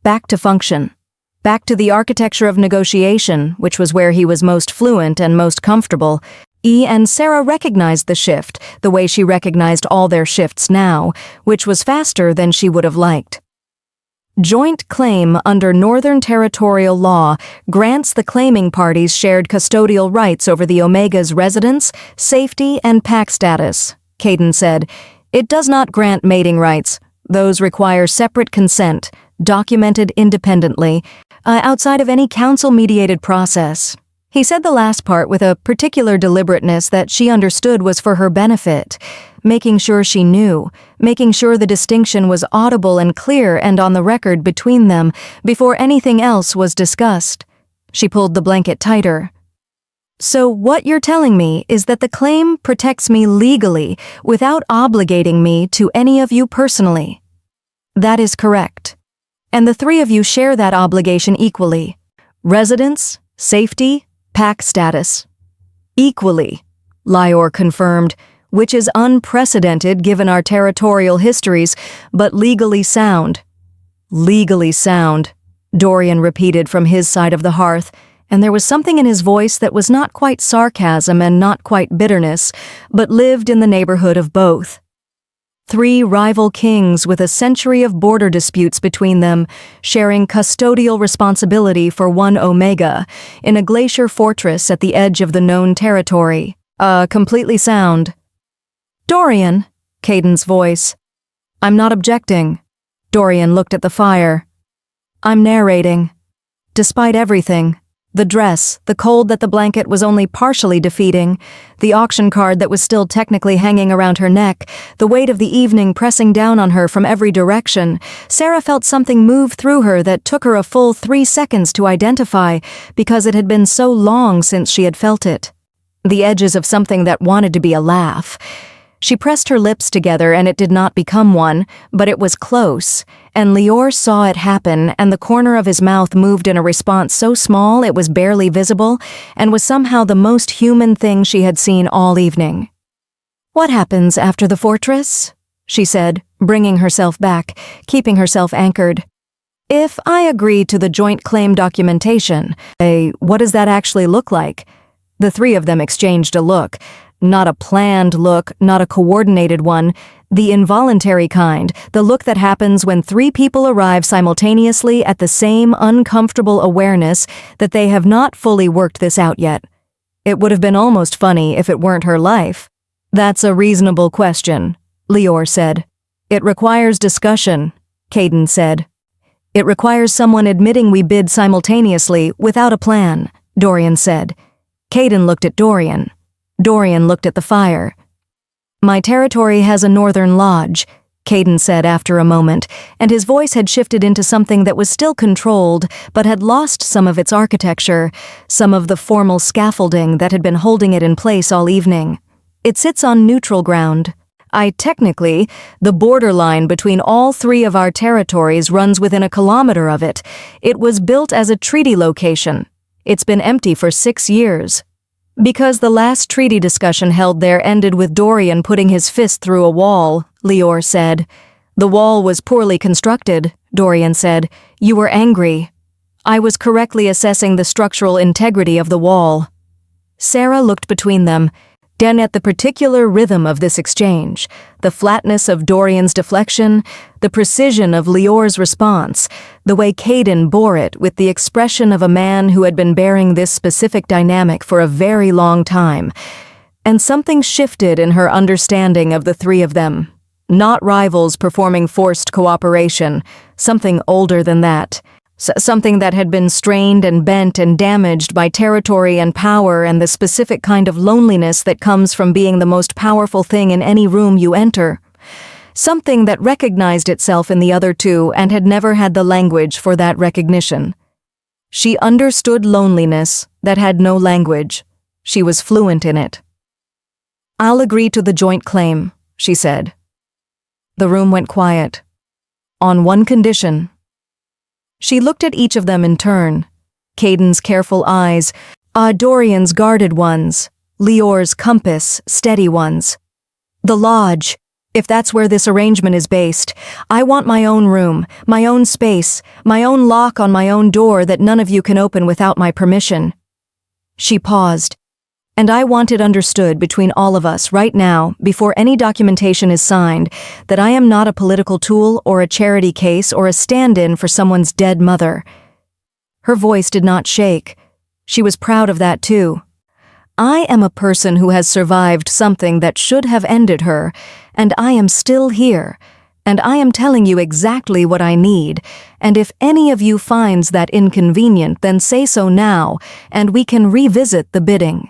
Back to function. Back to the architecture of negotiation, which was where he was most fluent and most comfortable. And Sarah recognized the shift, the way she recognized all their shifts now, which was faster than she would have liked. Joint claim under Northern territorial law grants the claiming parties shared custodial rights over the Omega's residence, safety, and pack status, Caden said. It does not grant mating rights. Those require separate consent, documented independently, outside of any council-mediated process. He said the last part with a particular deliberateness that she understood was for her benefit, making sure she knew, making sure the distinction was audible and clear and on the record between them before anything else was discussed. She pulled the blanket tighter. So what you're telling me is that the claim protects me legally without obligating me to any of you personally. That is correct. And the three of you share that obligation equally. Residence, safety, pack status. Equally, Lior confirmed, which is unprecedented given our territorial histories, but legally sound. Legally sound, Dorian repeated from his side of the hearth, and there was something in his voice that was not quite sarcasm and not quite bitterness, but lived in the neighborhood of both. Three rival kings with a century of border disputes between them, sharing custodial responsibility for one Omega, in a glacier fortress at the edge of the known territory. Completely sound. Dorian, Caden's voice. I'm not objecting. Dorian looked at the fire. I'm narrating. Despite everything, the dress, the cold that the blanket was only partially defeating, the auction card that was still technically hanging around her neck, the weight of the evening pressing down on her from every direction, Sarah felt something move through her that took her a full 3 seconds to identify because it had been so long since she had felt it. The edges of something that wanted to be a laugh. She pressed her lips together and it did not become one, but it was close, and Lior saw it happen and the corner of his mouth moved in a response so small it was barely visible and was somehow the most human thing she had seen all evening. What happens after the fortress? She said, bringing herself back, keeping herself anchored. If I agree to the joint claim documentation, what does that actually look like? The three of them exchanged a look. Not a planned look, not a coordinated one, the involuntary kind, the look that happens when three people arrive simultaneously at the same uncomfortable awareness that they have not fully worked this out yet. It would have been almost funny if it weren't her life. That's a reasonable question, Lior said. It requires discussion, Caden said. It requires someone admitting we bid simultaneously without a plan, Dorian said. Caden looked at Dorian. Dorian looked at the fire. My territory has a northern lodge, Caden said after a moment, and his voice had shifted into something that was still controlled, but had lost some of its architecture, some of the formal scaffolding that had been holding it in place all evening. It sits on neutral ground. Technically, the borderline between all three of our territories runs within a kilometer of it. It was built as a treaty location. It's been empty for 6 years. Because the last treaty discussion held there ended with Dorian putting his fist through a wall, Lior said. The wall was poorly constructed, Dorian said. You were angry. I was correctly assessing the structural integrity of the wall. Sarah looked between them, then at the particular rhythm of this exchange, the flatness of Dorian's deflection, the precision of Lior's response, the way Caden bore it with the expression of a man who had been bearing this specific dynamic for a very long time. And something shifted in her understanding of the three of them. Not rivals performing forced cooperation, something older than that. Something that had been strained and bent and damaged by territory and power and the specific kind of loneliness that comes from being the most powerful thing in any room you enter. Something that recognized itself in the other two and had never had the language for that recognition. She understood loneliness that had no language. She was fluent in it. "I'll agree to the joint claim," she said. The room went quiet. "On one condition." She looked at each of them in turn. Caden's careful eyes, Dorian's guarded ones, Lior's compass, steady ones. "The lodge, if that's where this arrangement is based. I want my own room, my own space, my own lock on my own door that none of you can open without my permission." She paused. "And I want it understood between all of us right now, before any documentation is signed, that I am not a political tool or a charity case or a stand-in for someone's dead mother." Her voice did not shake. She was proud of that too. "I am a person who has survived something that should have ended her, and I am still here, and I am telling you exactly what I need, and if any of you finds that inconvenient, then say so now, and we can revisit the bidding."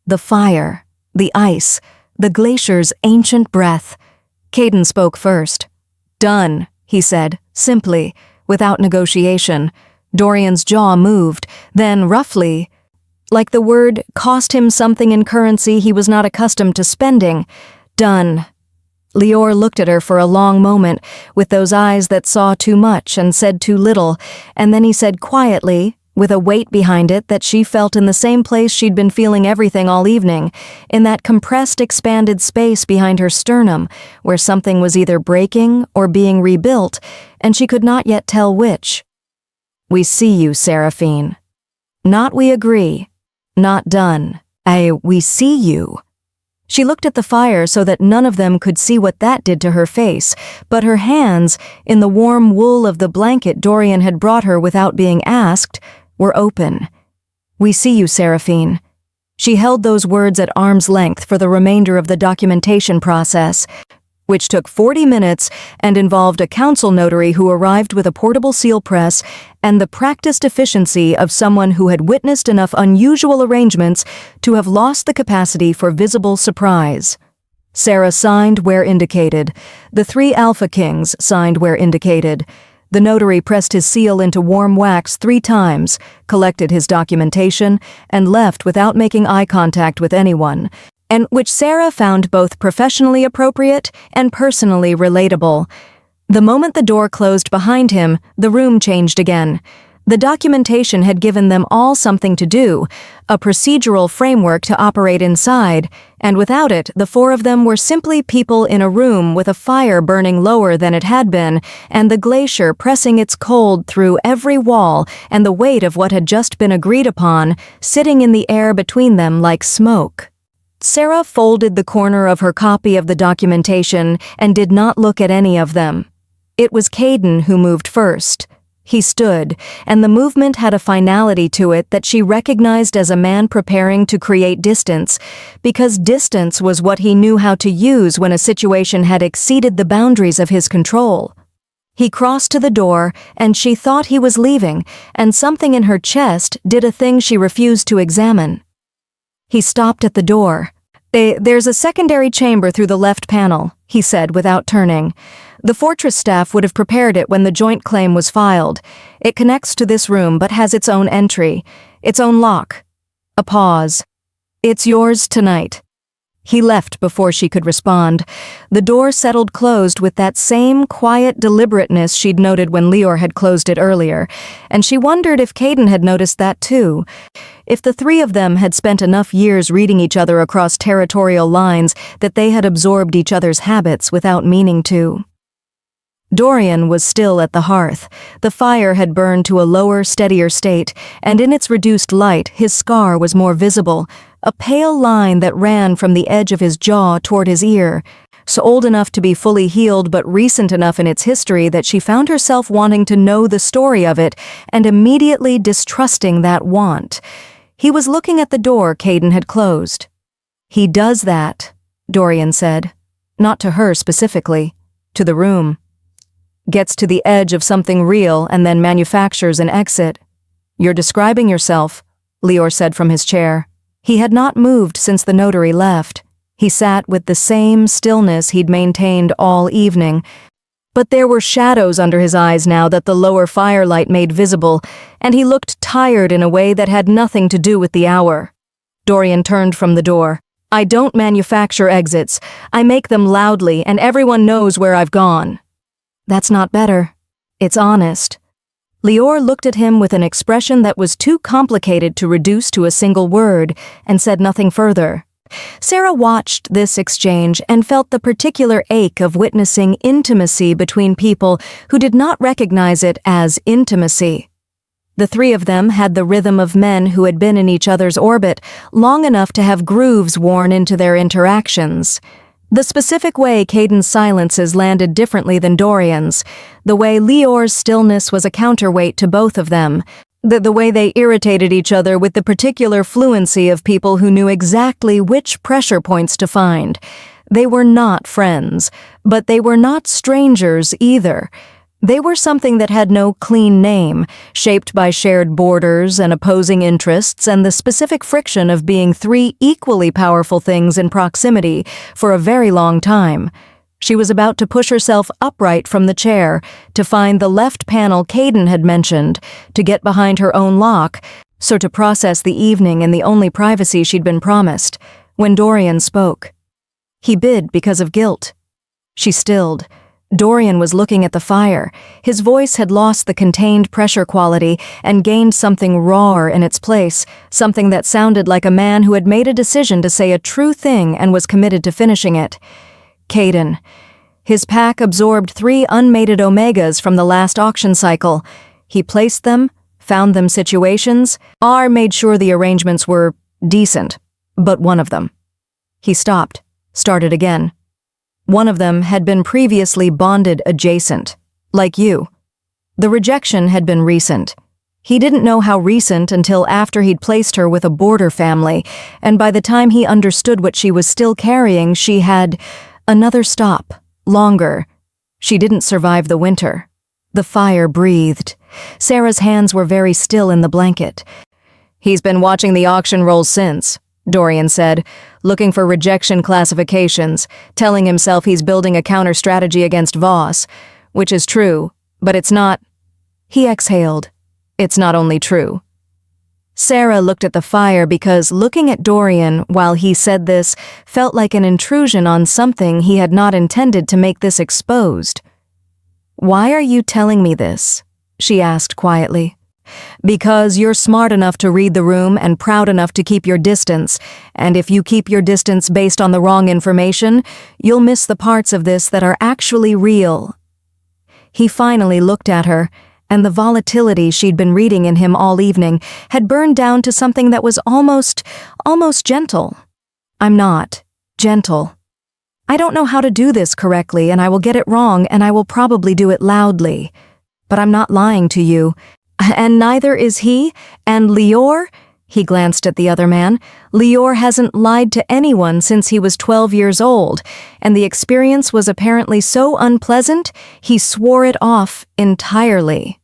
The fire, the ice, the glacier's ancient breath. Caden spoke first. "Done," he said, simply, without negotiation. Dorian's jaw moved, then roughly, like the word cost him something in currency he was not accustomed to spending. "Done." Lior looked at her for a long moment, with those eyes that saw too much and said too little, and then he said quietly, with a weight behind it that she felt in the same place she'd been feeling everything all evening, in that compressed, expanded space behind her sternum, where something was either breaking or being rebuilt, and she could not yet tell which. "We see you, Seraphine. Not we agree. Not done. We see you." She looked at the fire so that none of them could see what that did to her face, but her hands, in the warm wool of the blanket Dorian had brought her without being asked, were open. "We see you, Seraphine." She held those words at arm's length for the remainder of the documentation process, which took 40 minutes and involved a council notary who arrived with a portable seal press and the practiced efficiency of someone who had witnessed enough unusual arrangements to have lost the capacity for visible surprise. Sarah signed where indicated. The 3 Alpha Kings signed where indicated. The notary pressed his seal into warm wax 3 times, collected his documentation, and left without making eye contact with anyone, and which Sarah found both professionally appropriate and personally relatable. The moment the door closed behind him, the room changed again. The documentation had given them all something to do, a procedural framework to operate inside, and without it, the 4 of them were simply people in a room with a fire burning lower than it had been, and the glacier pressing its cold through every wall, and the weight of what had just been agreed upon, sitting in the air between them like smoke. Sarah folded the corner of her copy of the documentation and did not look at any of them. It was Caden who moved first. He stood, and the movement had a finality to it that she recognized as a man preparing to create distance, because distance was what he knew how to use when a situation had exceeded the boundaries of his control. He crossed to the door, and she thought he was leaving, and something in her chest did a thing she refused to examine. He stopped at the door. "There's a secondary chamber through the left panel," he said without turning. "The fortress staff would have prepared it when the joint claim was filed. It connects to this room but has its own entry, its own lock." A pause. "It's yours tonight." He left before she could respond. The door settled closed with that same quiet deliberateness she'd noted when Lior had closed it earlier, and she wondered if Caden had noticed that too. If the 3 of them had spent enough years reading each other across territorial lines that they had absorbed each other's habits without meaning to. Dorian was still at the hearth. The fire had burned to a lower, steadier state, and in its reduced light his scar was more visible, a pale line that ran from the edge of his jaw toward his ear, so old enough to be fully healed but recent enough in its history that she found herself wanting to know the story of it and immediately distrusting that want. He was looking at the door Caden had closed. "He does that," Dorian said. Not to her specifically, to the room. "Gets to the edge of something real and then manufactures an exit." "You're describing yourself," Lior said from his chair. He had not moved since the notary left. He sat with the same stillness he'd maintained all evening, But there were shadows under his eyes now that the lower firelight made visible, and he looked tired in a way that had nothing to do with the hour. Dorian turned from the door. "I don't manufacture exits. I make them loudly, and everyone knows where I've gone." "That's not better. It's honest." Lior looked at him with an expression that was too complicated to reduce to a single word, and said nothing further. Sarah watched this exchange and felt the particular ache of witnessing intimacy between people who did not recognize it as intimacy. The three of them had the rhythm of men who had been in each other's orbit long enough to have grooves worn into their interactions. The specific way Caden's silences landed differently than Dorian's, the way Lior's stillness was a counterweight to both of them, the way they irritated each other with the particular fluency of people who knew exactly which pressure points to find. They were not friends, but they were not strangers either. They were something that had no clean name, shaped by shared borders and opposing interests and the specific friction of being three equally powerful things in proximity for a very long time. She was about to push herself upright from the chair, to find the left panel Caden had mentioned, to get behind her own lock, so to process the evening in the only privacy she'd been promised, when Dorian spoke. He bid because of guilt. She stilled. Dorian was looking at the fire. His voice had lost the contained pressure quality and gained something rawer in its place, something that sounded like a man who had made a decision to say a true thing and was committed to finishing it. Caden. His pack absorbed 3 unmated omegas from the last auction cycle. He placed them, found them situations, made sure the arrangements were decent, but one of them. He stopped, started again. One of them had been previously bonded adjacent, like you. The rejection had been recent. He didn't know how recent until after he'd placed her with a border family, and by the time he understood what she was still carrying, she had another stop, longer. She didn't survive the winter. The fire breathed. Sarah's hands were very still in the blanket. "He's been watching the auction rolls since," Dorian said, looking for rejection classifications, telling himself he's building a counter-strategy against Voss, which is true, but it's not. He exhaled. It's not only true. Sarah looked at the fire because looking at Dorian while he said this felt like an intrusion on something he had not intended to make this exposed. "Why are you telling me this?" she asked quietly. "Because you're smart enough to read the room and proud enough to keep your distance, and if you keep your distance based on the wrong information, you'll miss the parts of this that are actually real." He finally looked at her, and the volatility she'd been reading in him all evening had burned down to something that was almost gentle. "I'm not gentle. I don't know how to do this correctly, and I will get it wrong, and I will probably do it loudly. But I'm not lying to you. And neither is he, and Lior," he glanced at the other man, "Lior hasn't lied to anyone since he was 12 years old, and the experience was apparently so unpleasant, he swore it off entirely."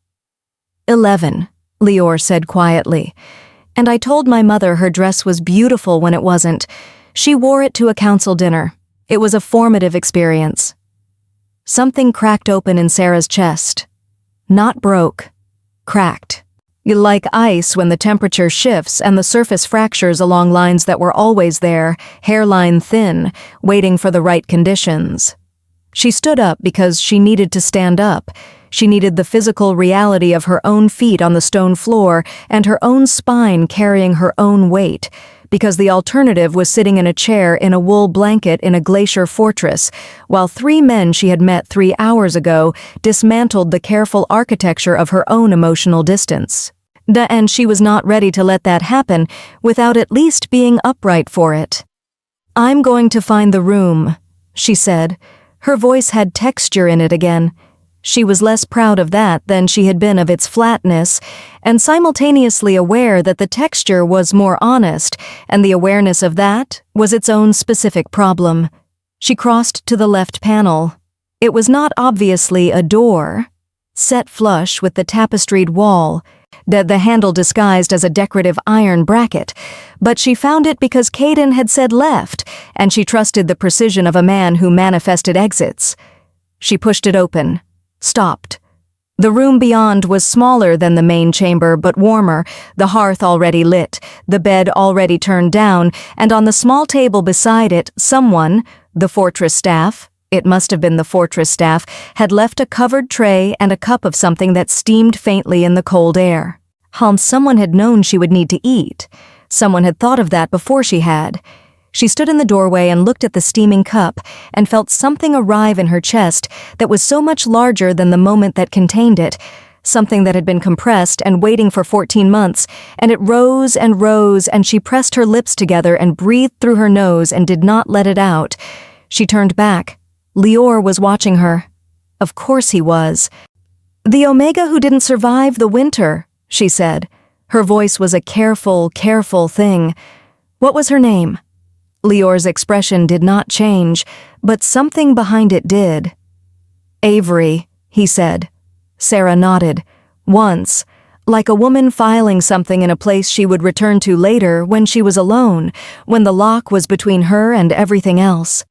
11, Lior said quietly. "And I told my mother her dress was beautiful when it wasn't. She wore it to a council dinner. It was a formative experience." Something cracked open in Sarah's chest. Not broke. Cracked. Like ice when the temperature shifts and the surface fractures along lines that were always there, hairline thin, waiting for the right conditions. She stood up because she needed to stand up. She needed the physical reality of her own feet on the stone floor and her own spine carrying her own weight, because the alternative was sitting in a chair in a wool blanket in a glacier fortress, while 3 men she had met 3 hours ago dismantled the careful architecture of her own emotional distance. And she was not ready to let that happen without at least being upright for it. "I'm going to find the room," she said. Her voice had texture in it again. She was less proud of that than she had been of its flatness, and simultaneously aware that the texture was more honest, and the awareness of that was its own specific problem. She crossed to the left panel. It was not obviously a door, set flush with the tapestried wall, the handle disguised as a decorative iron bracket, but she found it because Caden had said left, and she trusted the precision of a man who manifested exits. She pushed it open. Stopped. The room beyond was smaller than the main chamber, but warmer, the hearth already lit, the bed already turned down, and on the small table beside it, someone, the fortress staff, it must have been the fortress staff, had left a covered tray and a cup of something that steamed faintly in the cold air. Someone had known she would need to eat. Someone had thought of that before she had. She stood in the doorway and looked at the steaming cup and felt something arrive in her chest that was so much larger than the moment that contained it, something that had been compressed and waiting for 14 months, and it rose and she pressed her lips together and breathed through her nose and did not let it out. She turned back. Lior was watching her. Of course he was. "The Omega who didn't survive the winter," she said. Her voice was a careful thing. "What was her name?" Lior's expression did not change, but something behind it did. "Avery," he said. Sarah nodded. Once, like a woman filing something in a place she would return to later when she was alone, when the lock was between her and everything else.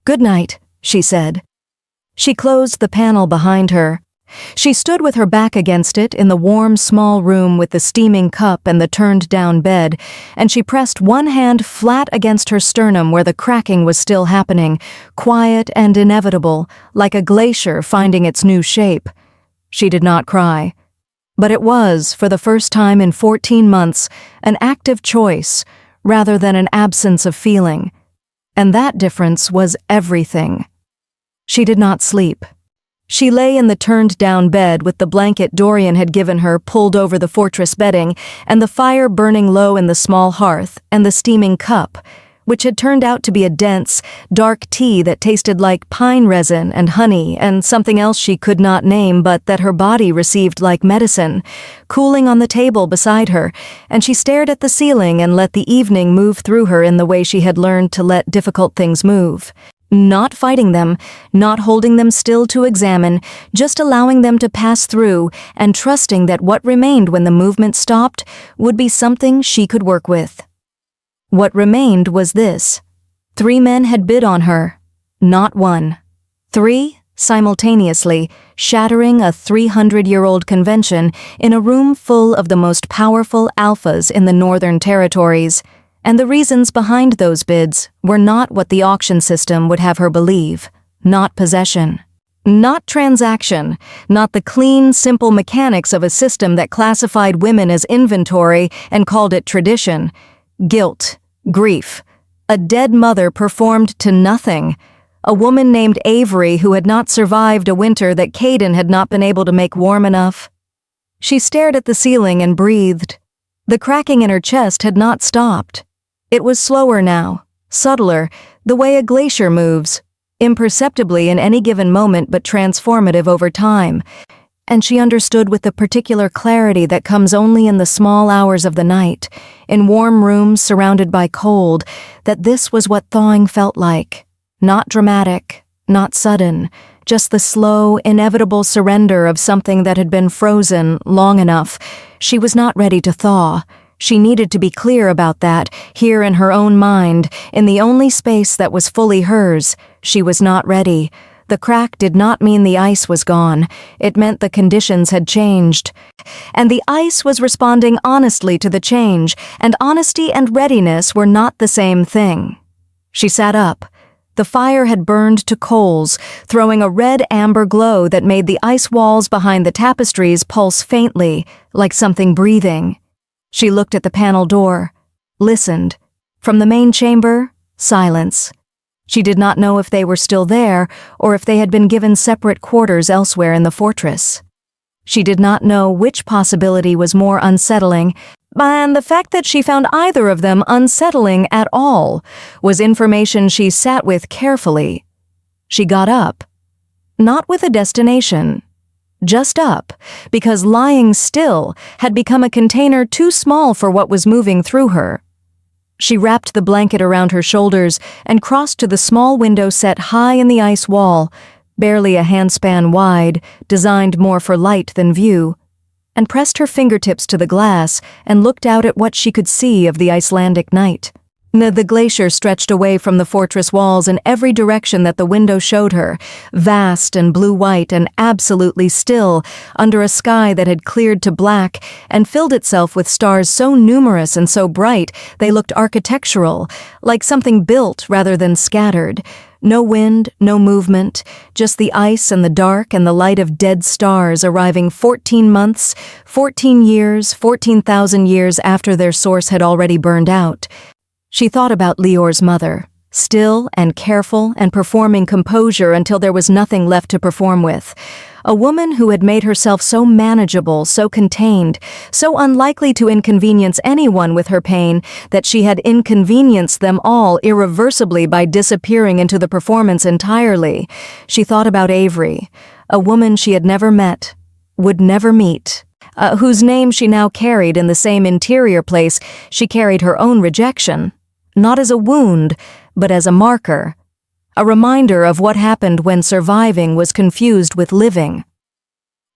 "Good night," she said. She closed the panel behind her. She stood with her back against it in the warm, small room with the steaming cup and the turned-down bed, and she pressed one hand flat against her sternum where the cracking was still happening, quiet and inevitable, like a glacier finding its new shape. She did not cry. But it was, for the first time in 14 months, an active choice, rather than an absence of feeling. And that difference was everything. She did not sleep. She lay in the turned-down bed with the blanket Dorian had given her pulled over the fortress bedding, and the fire burning low in the small hearth, and the steaming cup, which had turned out to be a dense, dark tea that tasted like pine resin and honey and something else she could not name but that her body received like medicine, cooling on the table beside her, and she stared at the ceiling and let the evening move through her in the way she had learned to let difficult things move. Not fighting them, not holding them still to examine, just allowing them to pass through and trusting that what remained when the movement stopped would be something she could work with. What remained was this. 3 men had bid on her. Not one. 3, simultaneously, shattering a 300-year-old convention in a room full of the most powerful alphas in the Northern Territories. And the reasons behind those bids were not what the auction system would have her believe. Not possession. Not transaction. Not the clean, simple mechanics of a system that classified women as inventory and called it tradition. Guilt. Grief. A dead mother performed to nothing. A woman named Avery who had not survived a winter that Caden had not been able to make warm enough. She stared at the ceiling and breathed. The cracking in her chest had not stopped. It was slower now, subtler, the way a glacier moves, imperceptibly in any given moment but transformative over time, and she understood with the particular clarity that comes only in the small hours of the night, in warm rooms surrounded by cold, that this was what thawing felt like. Not dramatic, not sudden, just the slow, inevitable surrender of something that had been frozen long enough. She was not ready to thaw. She needed to be clear about that, here in her own mind, in the only space that was fully hers. She was not ready. The crack did not mean the ice was gone. It meant the conditions had changed. And the ice was responding honestly to the change, and honesty and readiness were not the same thing. She sat up. The fire had burned to coals, throwing a red-amber glow that made the ice walls behind the tapestries pulse faintly, like something breathing. She looked at the panel door, listened. From the main chamber, silence. She did not know if they were still there or if they had been given separate quarters elsewhere in the fortress. She did not know which possibility was more unsettling, and the fact that she found either of them unsettling at all was information she sat with carefully. She got up, not with a destination. Just up, because lying still had become a container too small for what was moving through her. She wrapped the blanket around her shoulders and crossed to the small window set high in the ice wall, barely a handspan wide, designed more for light than view, and pressed her fingertips to the glass and looked out at what she could see of the Icelandic night. The glacier stretched away from the fortress walls in every direction that the window showed her, vast and blue-white and absolutely still, under a sky that had cleared to black and filled itself with stars so numerous and so bright they looked architectural, like something built rather than scattered. No wind, no movement, just the ice and the dark and the light of dead stars arriving 14 months, 14 years, 14,000 years after their source had already burned out. She thought about Lior's mother, still and careful and performing composure until there was nothing left to perform with. A woman who had made herself so manageable, so contained, so unlikely to inconvenience anyone with her pain that she had inconvenienced them all irreversibly by disappearing into the performance entirely. She thought about Avery, a woman she had never met, would never meet, whose name she now carried in the same interior place she carried her own rejection. Not as a wound, but as a marker. A reminder of what happened when surviving was confused with living.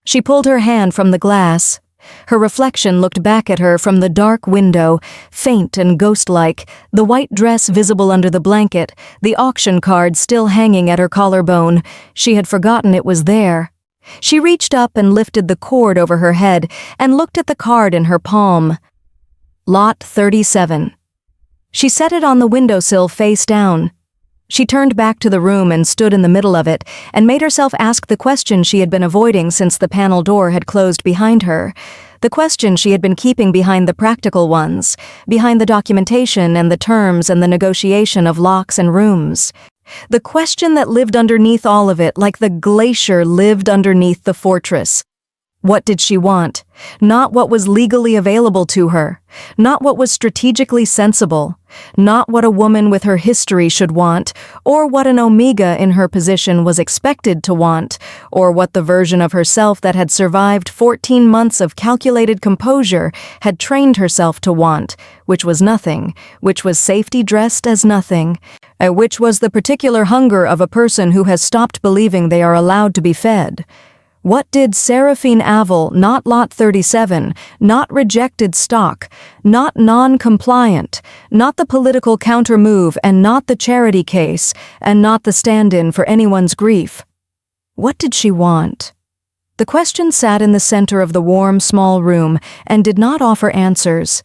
She pulled her hand from the glass. Her reflection looked back at her from the dark window, faint and ghost-like, the white dress visible under the blanket, the auction card still hanging at her collarbone. She had forgotten it was there. She reached up and lifted the cord over her head and looked at the card in her palm. Lot 37. She set it on the windowsill face down. She turned back to the room and stood in the middle of it and made herself ask the question she had been avoiding since the panel door had closed behind her. The question she had been keeping behind the practical ones, behind the documentation and the terms and the negotiation of locks and rooms. The question that lived underneath all of it, like the glacier lived underneath the fortress. What did she want? Not what was legally available to her. Not what was strategically sensible. Not what a woman with her history should want, or what an Omega in her position was expected to want, or what the version of herself that had survived 14 months of calculated composure had trained herself to want, which was nothing, which was safety dressed as nothing, which was the particular hunger of a person who has stopped believing they are allowed to be fed. What did Seraphine Avel, not Lot 37, not rejected stock, not non-compliant, not the political counter-move and not the charity case, and not the stand-in for anyone's grief? What did she want? The question sat in the center of the warm, small room and did not offer answers.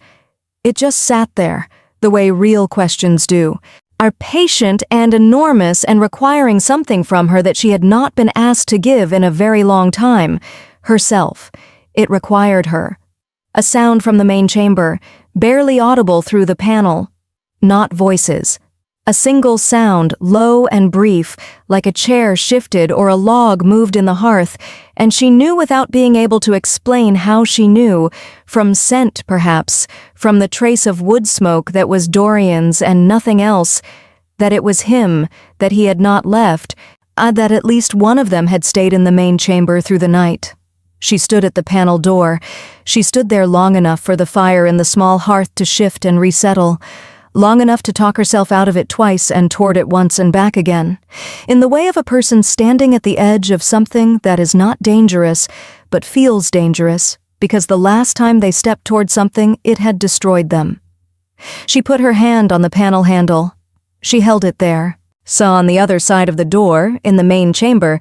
It just sat there, the way real questions do, are patient and enormous and requiring something from her that she had not been asked to give in a very long time. Herself. It required her. A sound from the main chamber, barely audible through the panel. Not voices. A single sound, low and brief, like a chair shifted or a log moved in the hearth, and she knew without being able to explain how she knew, from scent perhaps, from the trace of wood smoke that was Dorian's and nothing else, that it was him, that he had not left, that at least one of them had stayed in the main chamber through the night. She stood at the panel door. She stood there long enough for the fire in the small hearth to shift and resettle, long enough to talk herself out of it twice and toward it once and back again, in the way of a person standing at the edge of something that is not dangerous, but feels dangerous, because the last time they stepped toward something, it had destroyed them. She put her hand on the panel handle. She held it there, saw on the other side of the door, in the main chamber,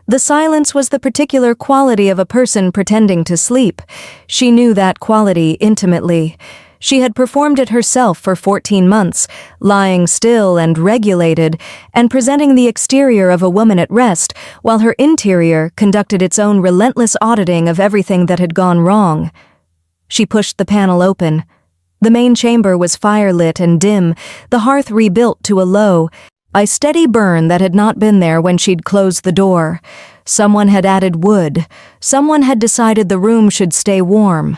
the silence was the particular quality of a person pretending to sleep. She knew that quality intimately. She had performed it herself for 14 months, lying still and regulated, and presenting the exterior of a woman at rest, while her interior conducted its own relentless auditing of everything that had gone wrong. She pushed the panel open. The main chamber was firelit and dim, the hearth rebuilt to a low, a steady burn that had not been there when she'd closed the door. Someone had added wood. Someone had decided the room should stay warm.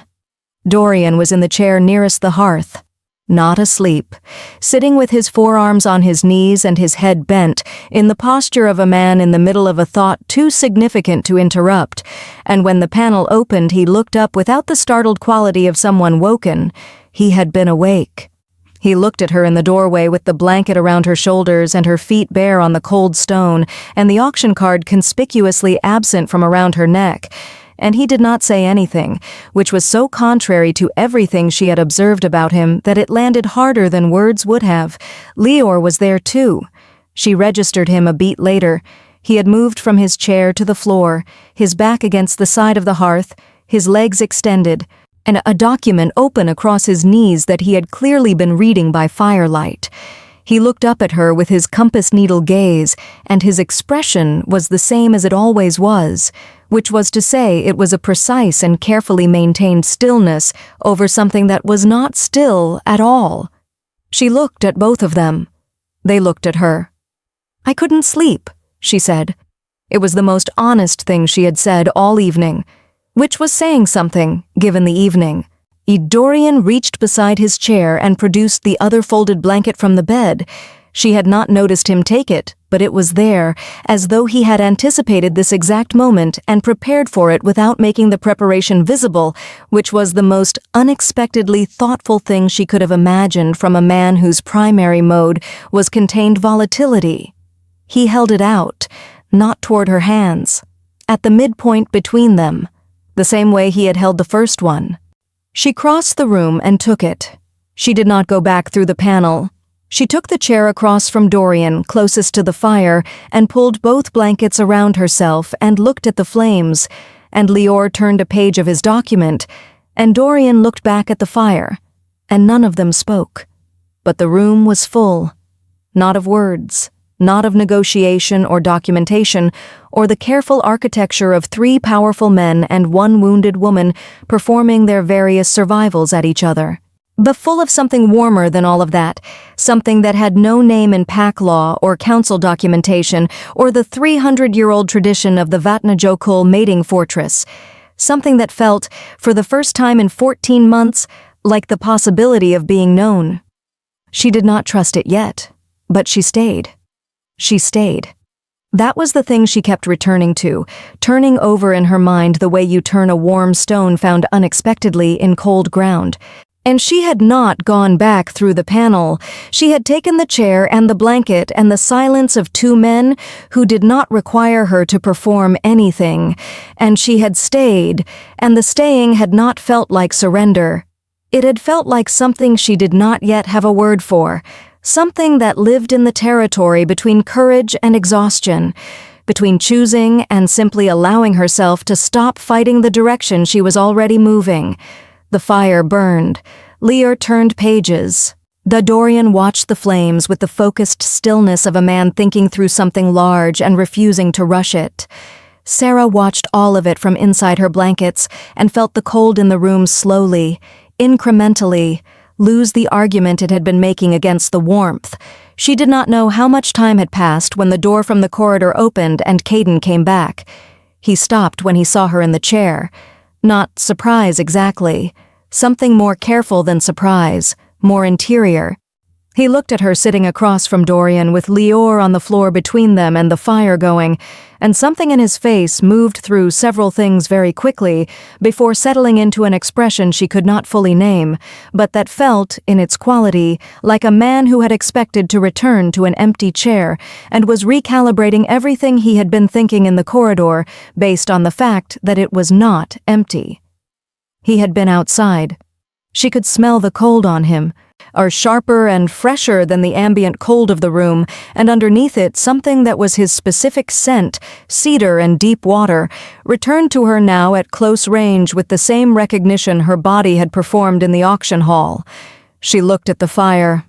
Dorian was in the chair nearest the hearth, not asleep, sitting with his forearms on his knees and his head bent, in the posture of a man in the middle of a thought too significant to interrupt, and when the panel opened he looked up without the startled quality of someone woken. He had been awake. He looked at her in the doorway with the blanket around her shoulders and her feet bare on the cold stone, and the auction card conspicuously absent from around her neck, and he did not say anything, which was so contrary to everything she had observed about him that it landed harder than words would have. Leor was there too. She registered him a beat later. He had moved from his chair to the floor, his back against the side of the hearth, his legs extended, and a document open across his knees that he had clearly been reading by firelight. He looked up at her with his compass needle gaze, and his expression was the same as it always was, which was to say it was a precise and carefully maintained stillness over something that was not still at all. She looked at both of them. They looked at her. "I couldn't sleep," she said. It was the most honest thing she had said all evening, which was saying something, given the evening. Dorian reached beside his chair and produced the other folded blanket from the bed. She had not noticed him take it, but it was there, as though he had anticipated this exact moment and prepared for it without making the preparation visible, which was the most unexpectedly thoughtful thing she could have imagined from a man whose primary mode was contained volatility. He held it out, not toward her hands, at the midpoint between them, the same way he had held the first one. She crossed the room and took it. She did not go back through the panel. She took the chair across from Dorian, closest to the fire, and pulled both blankets around herself and looked at the flames, and Leor turned a page of his document, and Dorian looked back at the fire, and none of them spoke. But the room was full, not of words, not of negotiation or documentation, or the careful architecture of 3 powerful men and 1 wounded woman performing their various survivals at each other, but full of something warmer than all of that, something that had no name in pack law or council documentation or the 300-year-old tradition of the Vatnajökull mating fortress, something that felt, for the first time in 14 months, like the possibility of being known. She did not trust it yet, but she stayed. She stayed. That was the thing she kept returning to, turning over in her mind the way you turn a warm stone found unexpectedly in cold ground. And she had not gone back through the panel. She had taken the chair and the blanket and the silence of 2 men who did not require her to perform anything, and she had stayed, and the staying had not felt like surrender. It had felt like something she did not yet have a word for, something that lived in the territory between courage and exhaustion, between choosing and simply allowing herself to stop fighting the direction she was already moving. The fire burned. Leor turned pages. Dorian watched the flames with the focused stillness of a man thinking through something large and refusing to rush it. Sarah watched all of it from inside her blankets and felt the cold in the room slowly, incrementally, lose the argument it had been making against the warmth. She did not know how much time had passed when the door from the corridor opened and Caden came back. He stopped when he saw her in the chair. Not surprise exactly. Something more careful than surprise, more interior. He looked at her sitting across from Dorian with Leor on the floor between them and the fire going, and something in his face moved through several things very quickly before settling into an expression she could not fully name, but that felt, in its quality, like a man who had expected to return to an empty chair and was recalibrating everything he had been thinking in the corridor based on the fact that it was not empty. He had been outside. She could smell the cold on him, or sharper and fresher than the ambient cold of the room, and underneath it something that was his specific scent, cedar and deep water, returned to her now at close range with the same recognition her body had performed in the auction hall. She looked at the fire.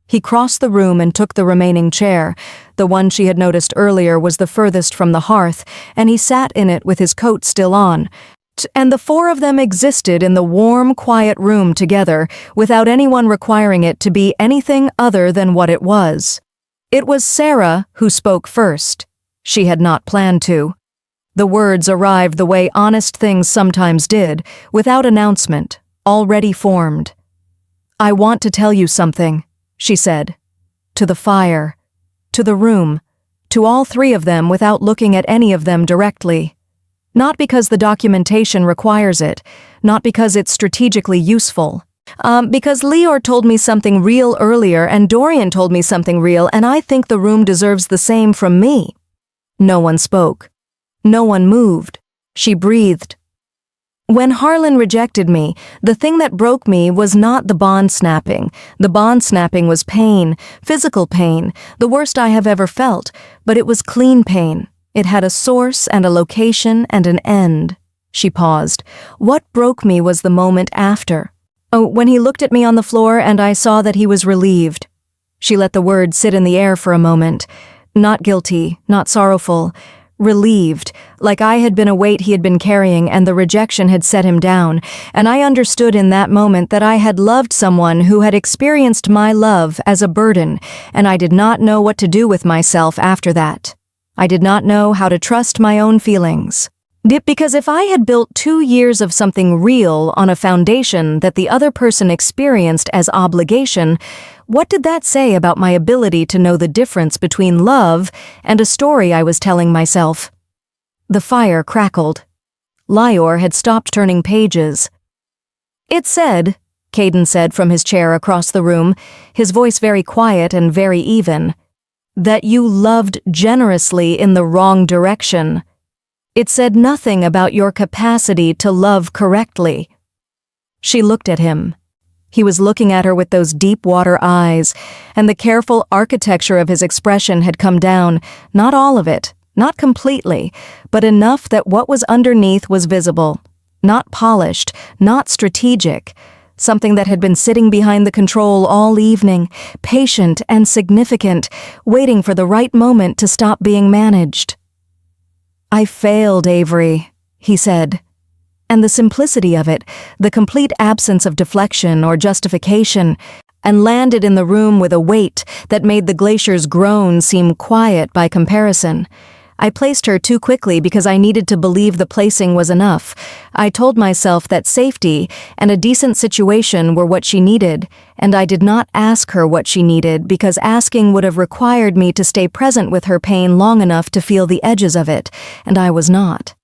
He crossed the room and took the remaining chair. The one she had noticed earlier was the furthest from the hearth, and he sat in it with his coat still on. And the 4 of them existed in the warm, quiet room together, without anyone requiring it to be anything other than what it was. It was Sarah who spoke first. She had not planned to. The words arrived the way honest things sometimes did, without announcement, already formed. "I want to tell you something," she said. To the fire, to the room, to all 3 of them without looking at any of them directly. Not because the documentation requires it, not because it's strategically useful. Because Leor told me something real earlier and Dorian told me something real, and I think the room deserves the same from me. No one spoke. No one moved. She breathed. When Harlan rejected me, the thing that broke me was not the bond snapping. The bond snapping was pain, physical pain, the worst I have ever felt, but it was clean pain. It had a source and a location and an end. She paused. What broke me was the moment after. Oh, when he looked at me on the floor and I saw that he was relieved. She let the word sit in the air for a moment. Not guilty, not sorrowful. Relieved, like I had been a weight he had been carrying and the rejection had set him down, and I understood in that moment that I had loved someone who had experienced my love as a burden, and I did not know what to do with myself after that. I did not know how to trust my own feelings. Because if I had built 2 years of something real on a foundation that the other person experienced as obligation, what did that say about my ability to know the difference between love and a story I was telling myself? The fire crackled. Lior had stopped turning pages. It said, Caden said from his chair across the room, his voice very quiet and very even, that you loved generously in the wrong direction. It said nothing about your capacity to love correctly. She looked at him. He was looking at her with those deep water eyes, and the careful architecture of his expression had come down, not all of it, not completely, but enough that what was underneath was visible, not polished, not strategic, something that had been sitting behind the control all evening, patient and significant, waiting for the right moment to stop being managed. I failed, Avery, he said. And the simplicity of it, the complete absence of deflection or justification, and landed in the room with a weight that made the glacier's groan seem quiet by comparison. I placed her too quickly because I needed to believe the placing was enough. I told myself that safety and a decent situation were what she needed, and I did not ask her what she needed because asking would have required me to stay present with her pain long enough to feel the edges of it, and I was not.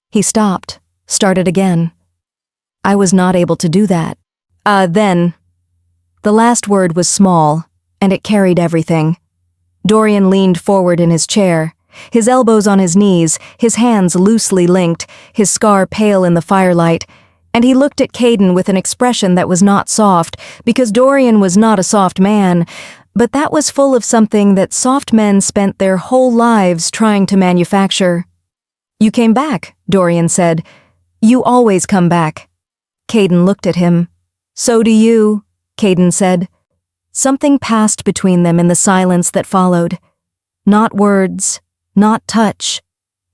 He stopped, started again. I was not able to do that. Then. The last word was small, and it carried everything. Dorian leaned forward in his chair, his elbows on his knees, his hands loosely linked, his scar pale in the firelight, and he looked at Caden with an expression that was not soft, because Dorian was not a soft man, but that was full of something that soft men spent their whole lives trying to manufacture. You came back, Dorian said. You always come back. Caden looked at him. So do you, Caden said. Something passed between them in the silence that followed. Not words, not touch.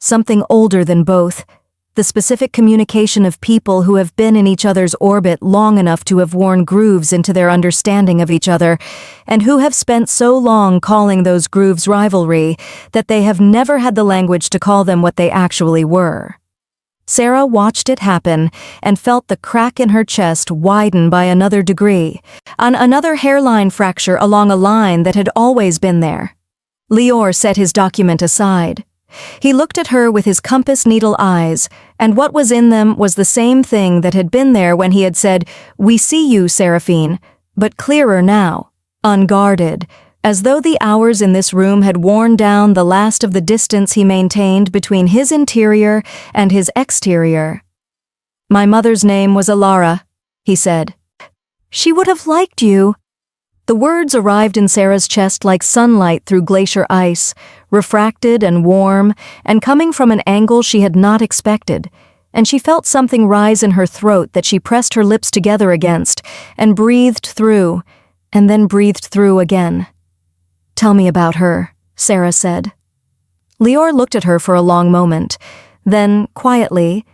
Something older than both. The specific communication of people who have been in each other's orbit long enough to have worn grooves into their understanding of each other, and who have spent so long calling those grooves rivalry that they have never had the language to call them what they actually were. Sarah watched it happen and felt the crack in her chest widen by another degree, another hairline fracture along a line that had always been there. Lior set his document aside. He looked at her with his compass needle eyes, and what was in them was the same thing that had been there when he had said, "We see you, Seraphine," but clearer now, unguarded, as though the hours in this room had worn down the last of the distance he maintained between his interior and his exterior. "My mother's name was Alara," he said. "She would have liked you." The words arrived in Sarah's chest like sunlight through glacier ice, refracted and warm, and coming from an angle she had not expected, and she felt something rise in her throat that she pressed her lips together against, and breathed through, and then breathed through again. "Tell me about her," Sarah said. Lior looked at her for a long moment, then, quietly,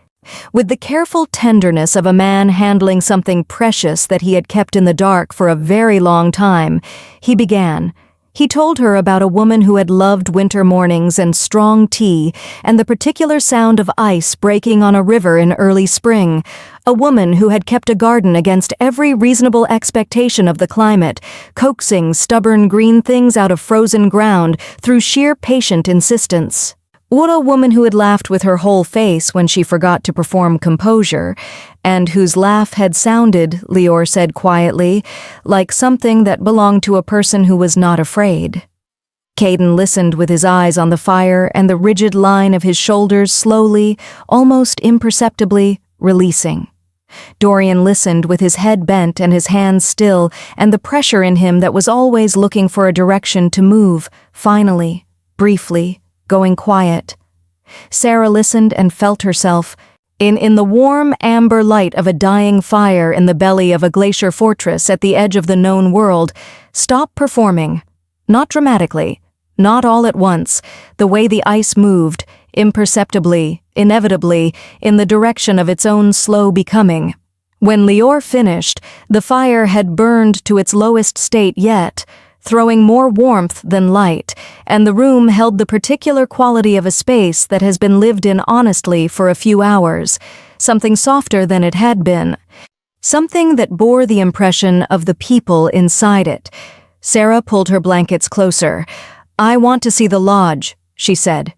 with the careful tenderness of a man handling something precious that he had kept in the dark for a very long time, he began. He told her about a woman who had loved winter mornings and strong tea and the particular sound of ice breaking on a river in early spring, a woman who had kept a garden against every reasonable expectation of the climate, coaxing stubborn green things out of frozen ground through sheer patient insistence. What a woman who had laughed with her whole face when she forgot to perform composure, and whose laugh had sounded, Lior said quietly, like something that belonged to a person who was not afraid. Caden listened with his eyes on the fire and the rigid line of his shoulders slowly, almost imperceptibly, releasing. Dorian listened with his head bent and his hands still, and the pressure in him that was always looking for a direction to move, finally, briefly, going quiet. Sarah listened and felt herself, in the warm amber light of a dying fire in the belly of a glacier fortress at the edge of the known world, stop performing. Not dramatically, not all at once, the way the ice moved, imperceptibly, inevitably, in the direction of its own slow becoming. When Lior finished, the fire had burned to its lowest state yet, throwing more warmth than light, and the room held the particular quality of a space that has been lived in honestly for a few hours, something softer than it had been, something that bore the impression of the people inside it. Sarah pulled her blankets closer. "I want to see the lodge," she said.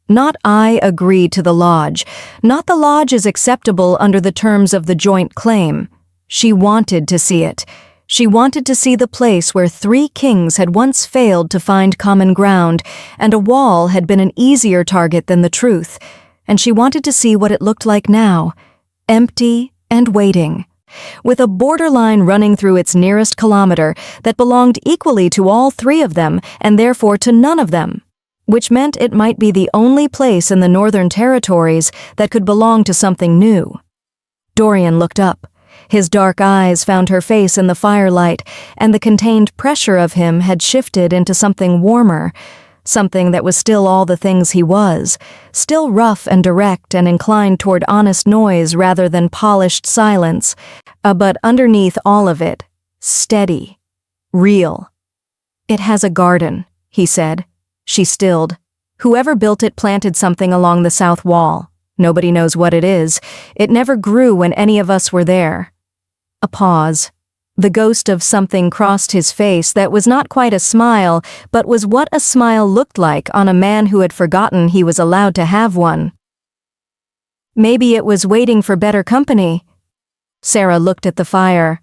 Not "I agree to the lodge," not "the lodge is acceptable under the terms of the joint claim." She wanted to see it. She wanted to see the place where 3 kings had once failed to find common ground, and a wall had been an easier target than the truth, and she wanted to see what it looked like now, empty and waiting, with a borderline running through its nearest kilometer that belonged equally to all 3 of them and therefore to none of them, which meant it might be the only place in the Northern Territories that could belong to something new. Dorian looked up. His dark eyes found her face in the firelight, and the contained pressure of him had shifted into something warmer, something that was still all the things he was, still rough and direct and inclined toward honest noise rather than polished silence, but underneath all of it, steady, real. "It has a garden," he said. She stilled. "Whoever built it planted something along the south wall. Nobody knows what it is. It never grew when any of us were there." A pause. The ghost of something crossed his face that was not quite a smile, but was what a smile looked like on a man who had forgotten he was allowed to have one. "Maybe it was waiting for better company." Sarah looked at the fire.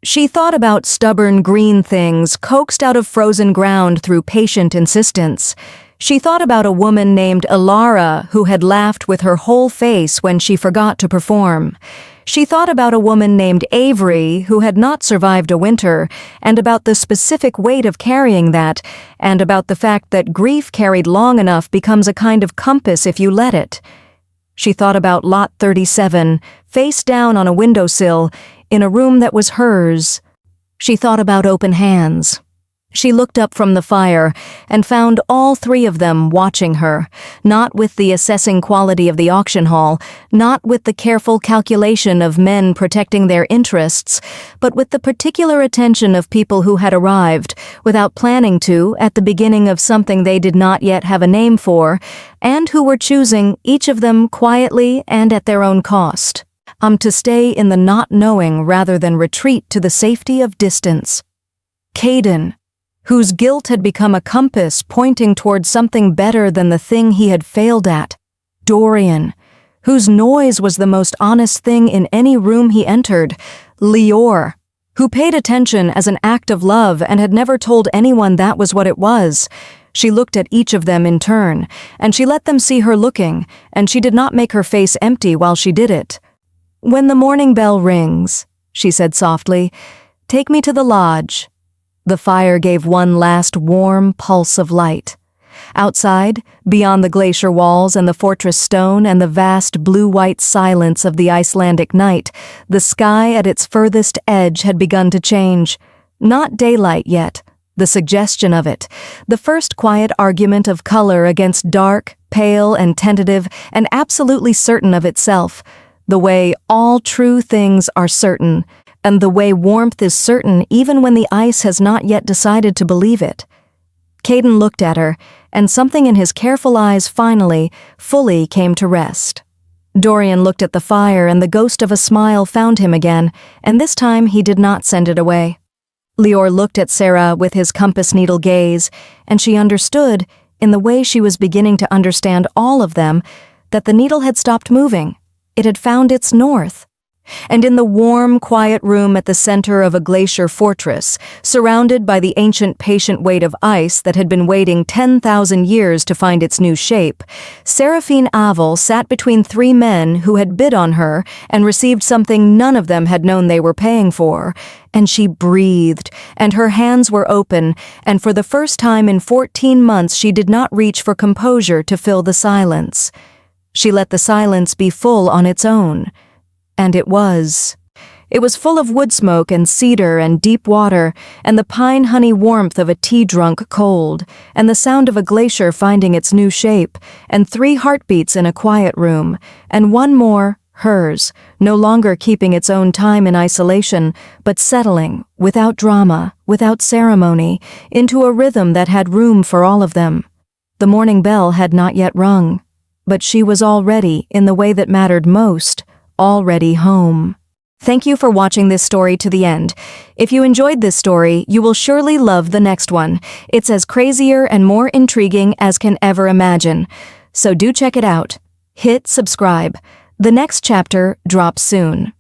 She thought about stubborn green things coaxed out of frozen ground through patient insistence. She thought about a woman named Ilara who had laughed with her whole face when she forgot to perform. She thought about a woman named Avery who had not survived a winter, and about the specific weight of carrying that, and about the fact that grief carried long enough becomes a kind of compass if you let it. She thought about Lot 37, face down on a windowsill, in a room that was hers. She thought about open hands. She looked up from the fire and found all 3 of them watching her, not with the assessing quality of the auction hall, not with the careful calculation of men protecting their interests, but with the particular attention of people who had arrived, without planning to, at the beginning of something they did not yet have a name for, and who were choosing, each of them quietly and at their own cost, to stay in the not knowing rather than retreat to the safety of distance. Caden, whose guilt had become a compass pointing toward something better than the thing he had failed at. Dorian, whose noise was the most honest thing in any room he entered. Lior, who paid attention as an act of love and had never told anyone that was what it was. She looked at each of them in turn, and she let them see her looking, and she did not make her face empty while she did it. "When the morning bell rings," she said softly, "take me to the lodge." The fire gave one last warm pulse of light. Outside, beyond the glacier walls and the fortress stone and the vast blue-white silence of the Icelandic night, the sky at its furthest edge had begun to change. Not daylight yet, the suggestion of it, the first quiet argument of color against dark, pale and tentative and absolutely certain of itself, the way all true things are certain, and the way warmth is certain even when the ice has not yet decided to believe it. Caden looked at her, and something in his careful eyes finally, fully came to rest. Dorian looked at the fire, and the ghost of a smile found him again, and this time he did not send it away. Lior looked at Sarah with his compass needle gaze, and she understood, in the way she was beginning to understand all of them, that the needle had stopped moving. It had found its north. And in the warm, quiet room at the center of a glacier fortress, surrounded by the ancient patient weight of ice that had been waiting 10,000 years to find its new shape, Seraphine Avel sat between three men who had bid on her and received something none of them had known they were paying for. And she breathed, and her hands were open, and for the first time in 14 months she did not reach for composure to fill the silence. She let the silence be full on its own. And it was. It was full of wood smoke and cedar and deep water, and the pine-honey warmth of a tea-drunk cold, and the sound of a glacier finding its new shape, and 3 heartbeats in a quiet room, and one more, hers, no longer keeping its own time in isolation, but settling, without drama, without ceremony, into a rhythm that had room for all of them. The morning bell had not yet rung, but she was already, in the way that mattered most, already home. Thank you for watching this story to the end. If you enjoyed this story, you will surely love the next one. It's as crazier and more intriguing as can ever imagine. So do check it out. Hit subscribe. The next chapter drops soon.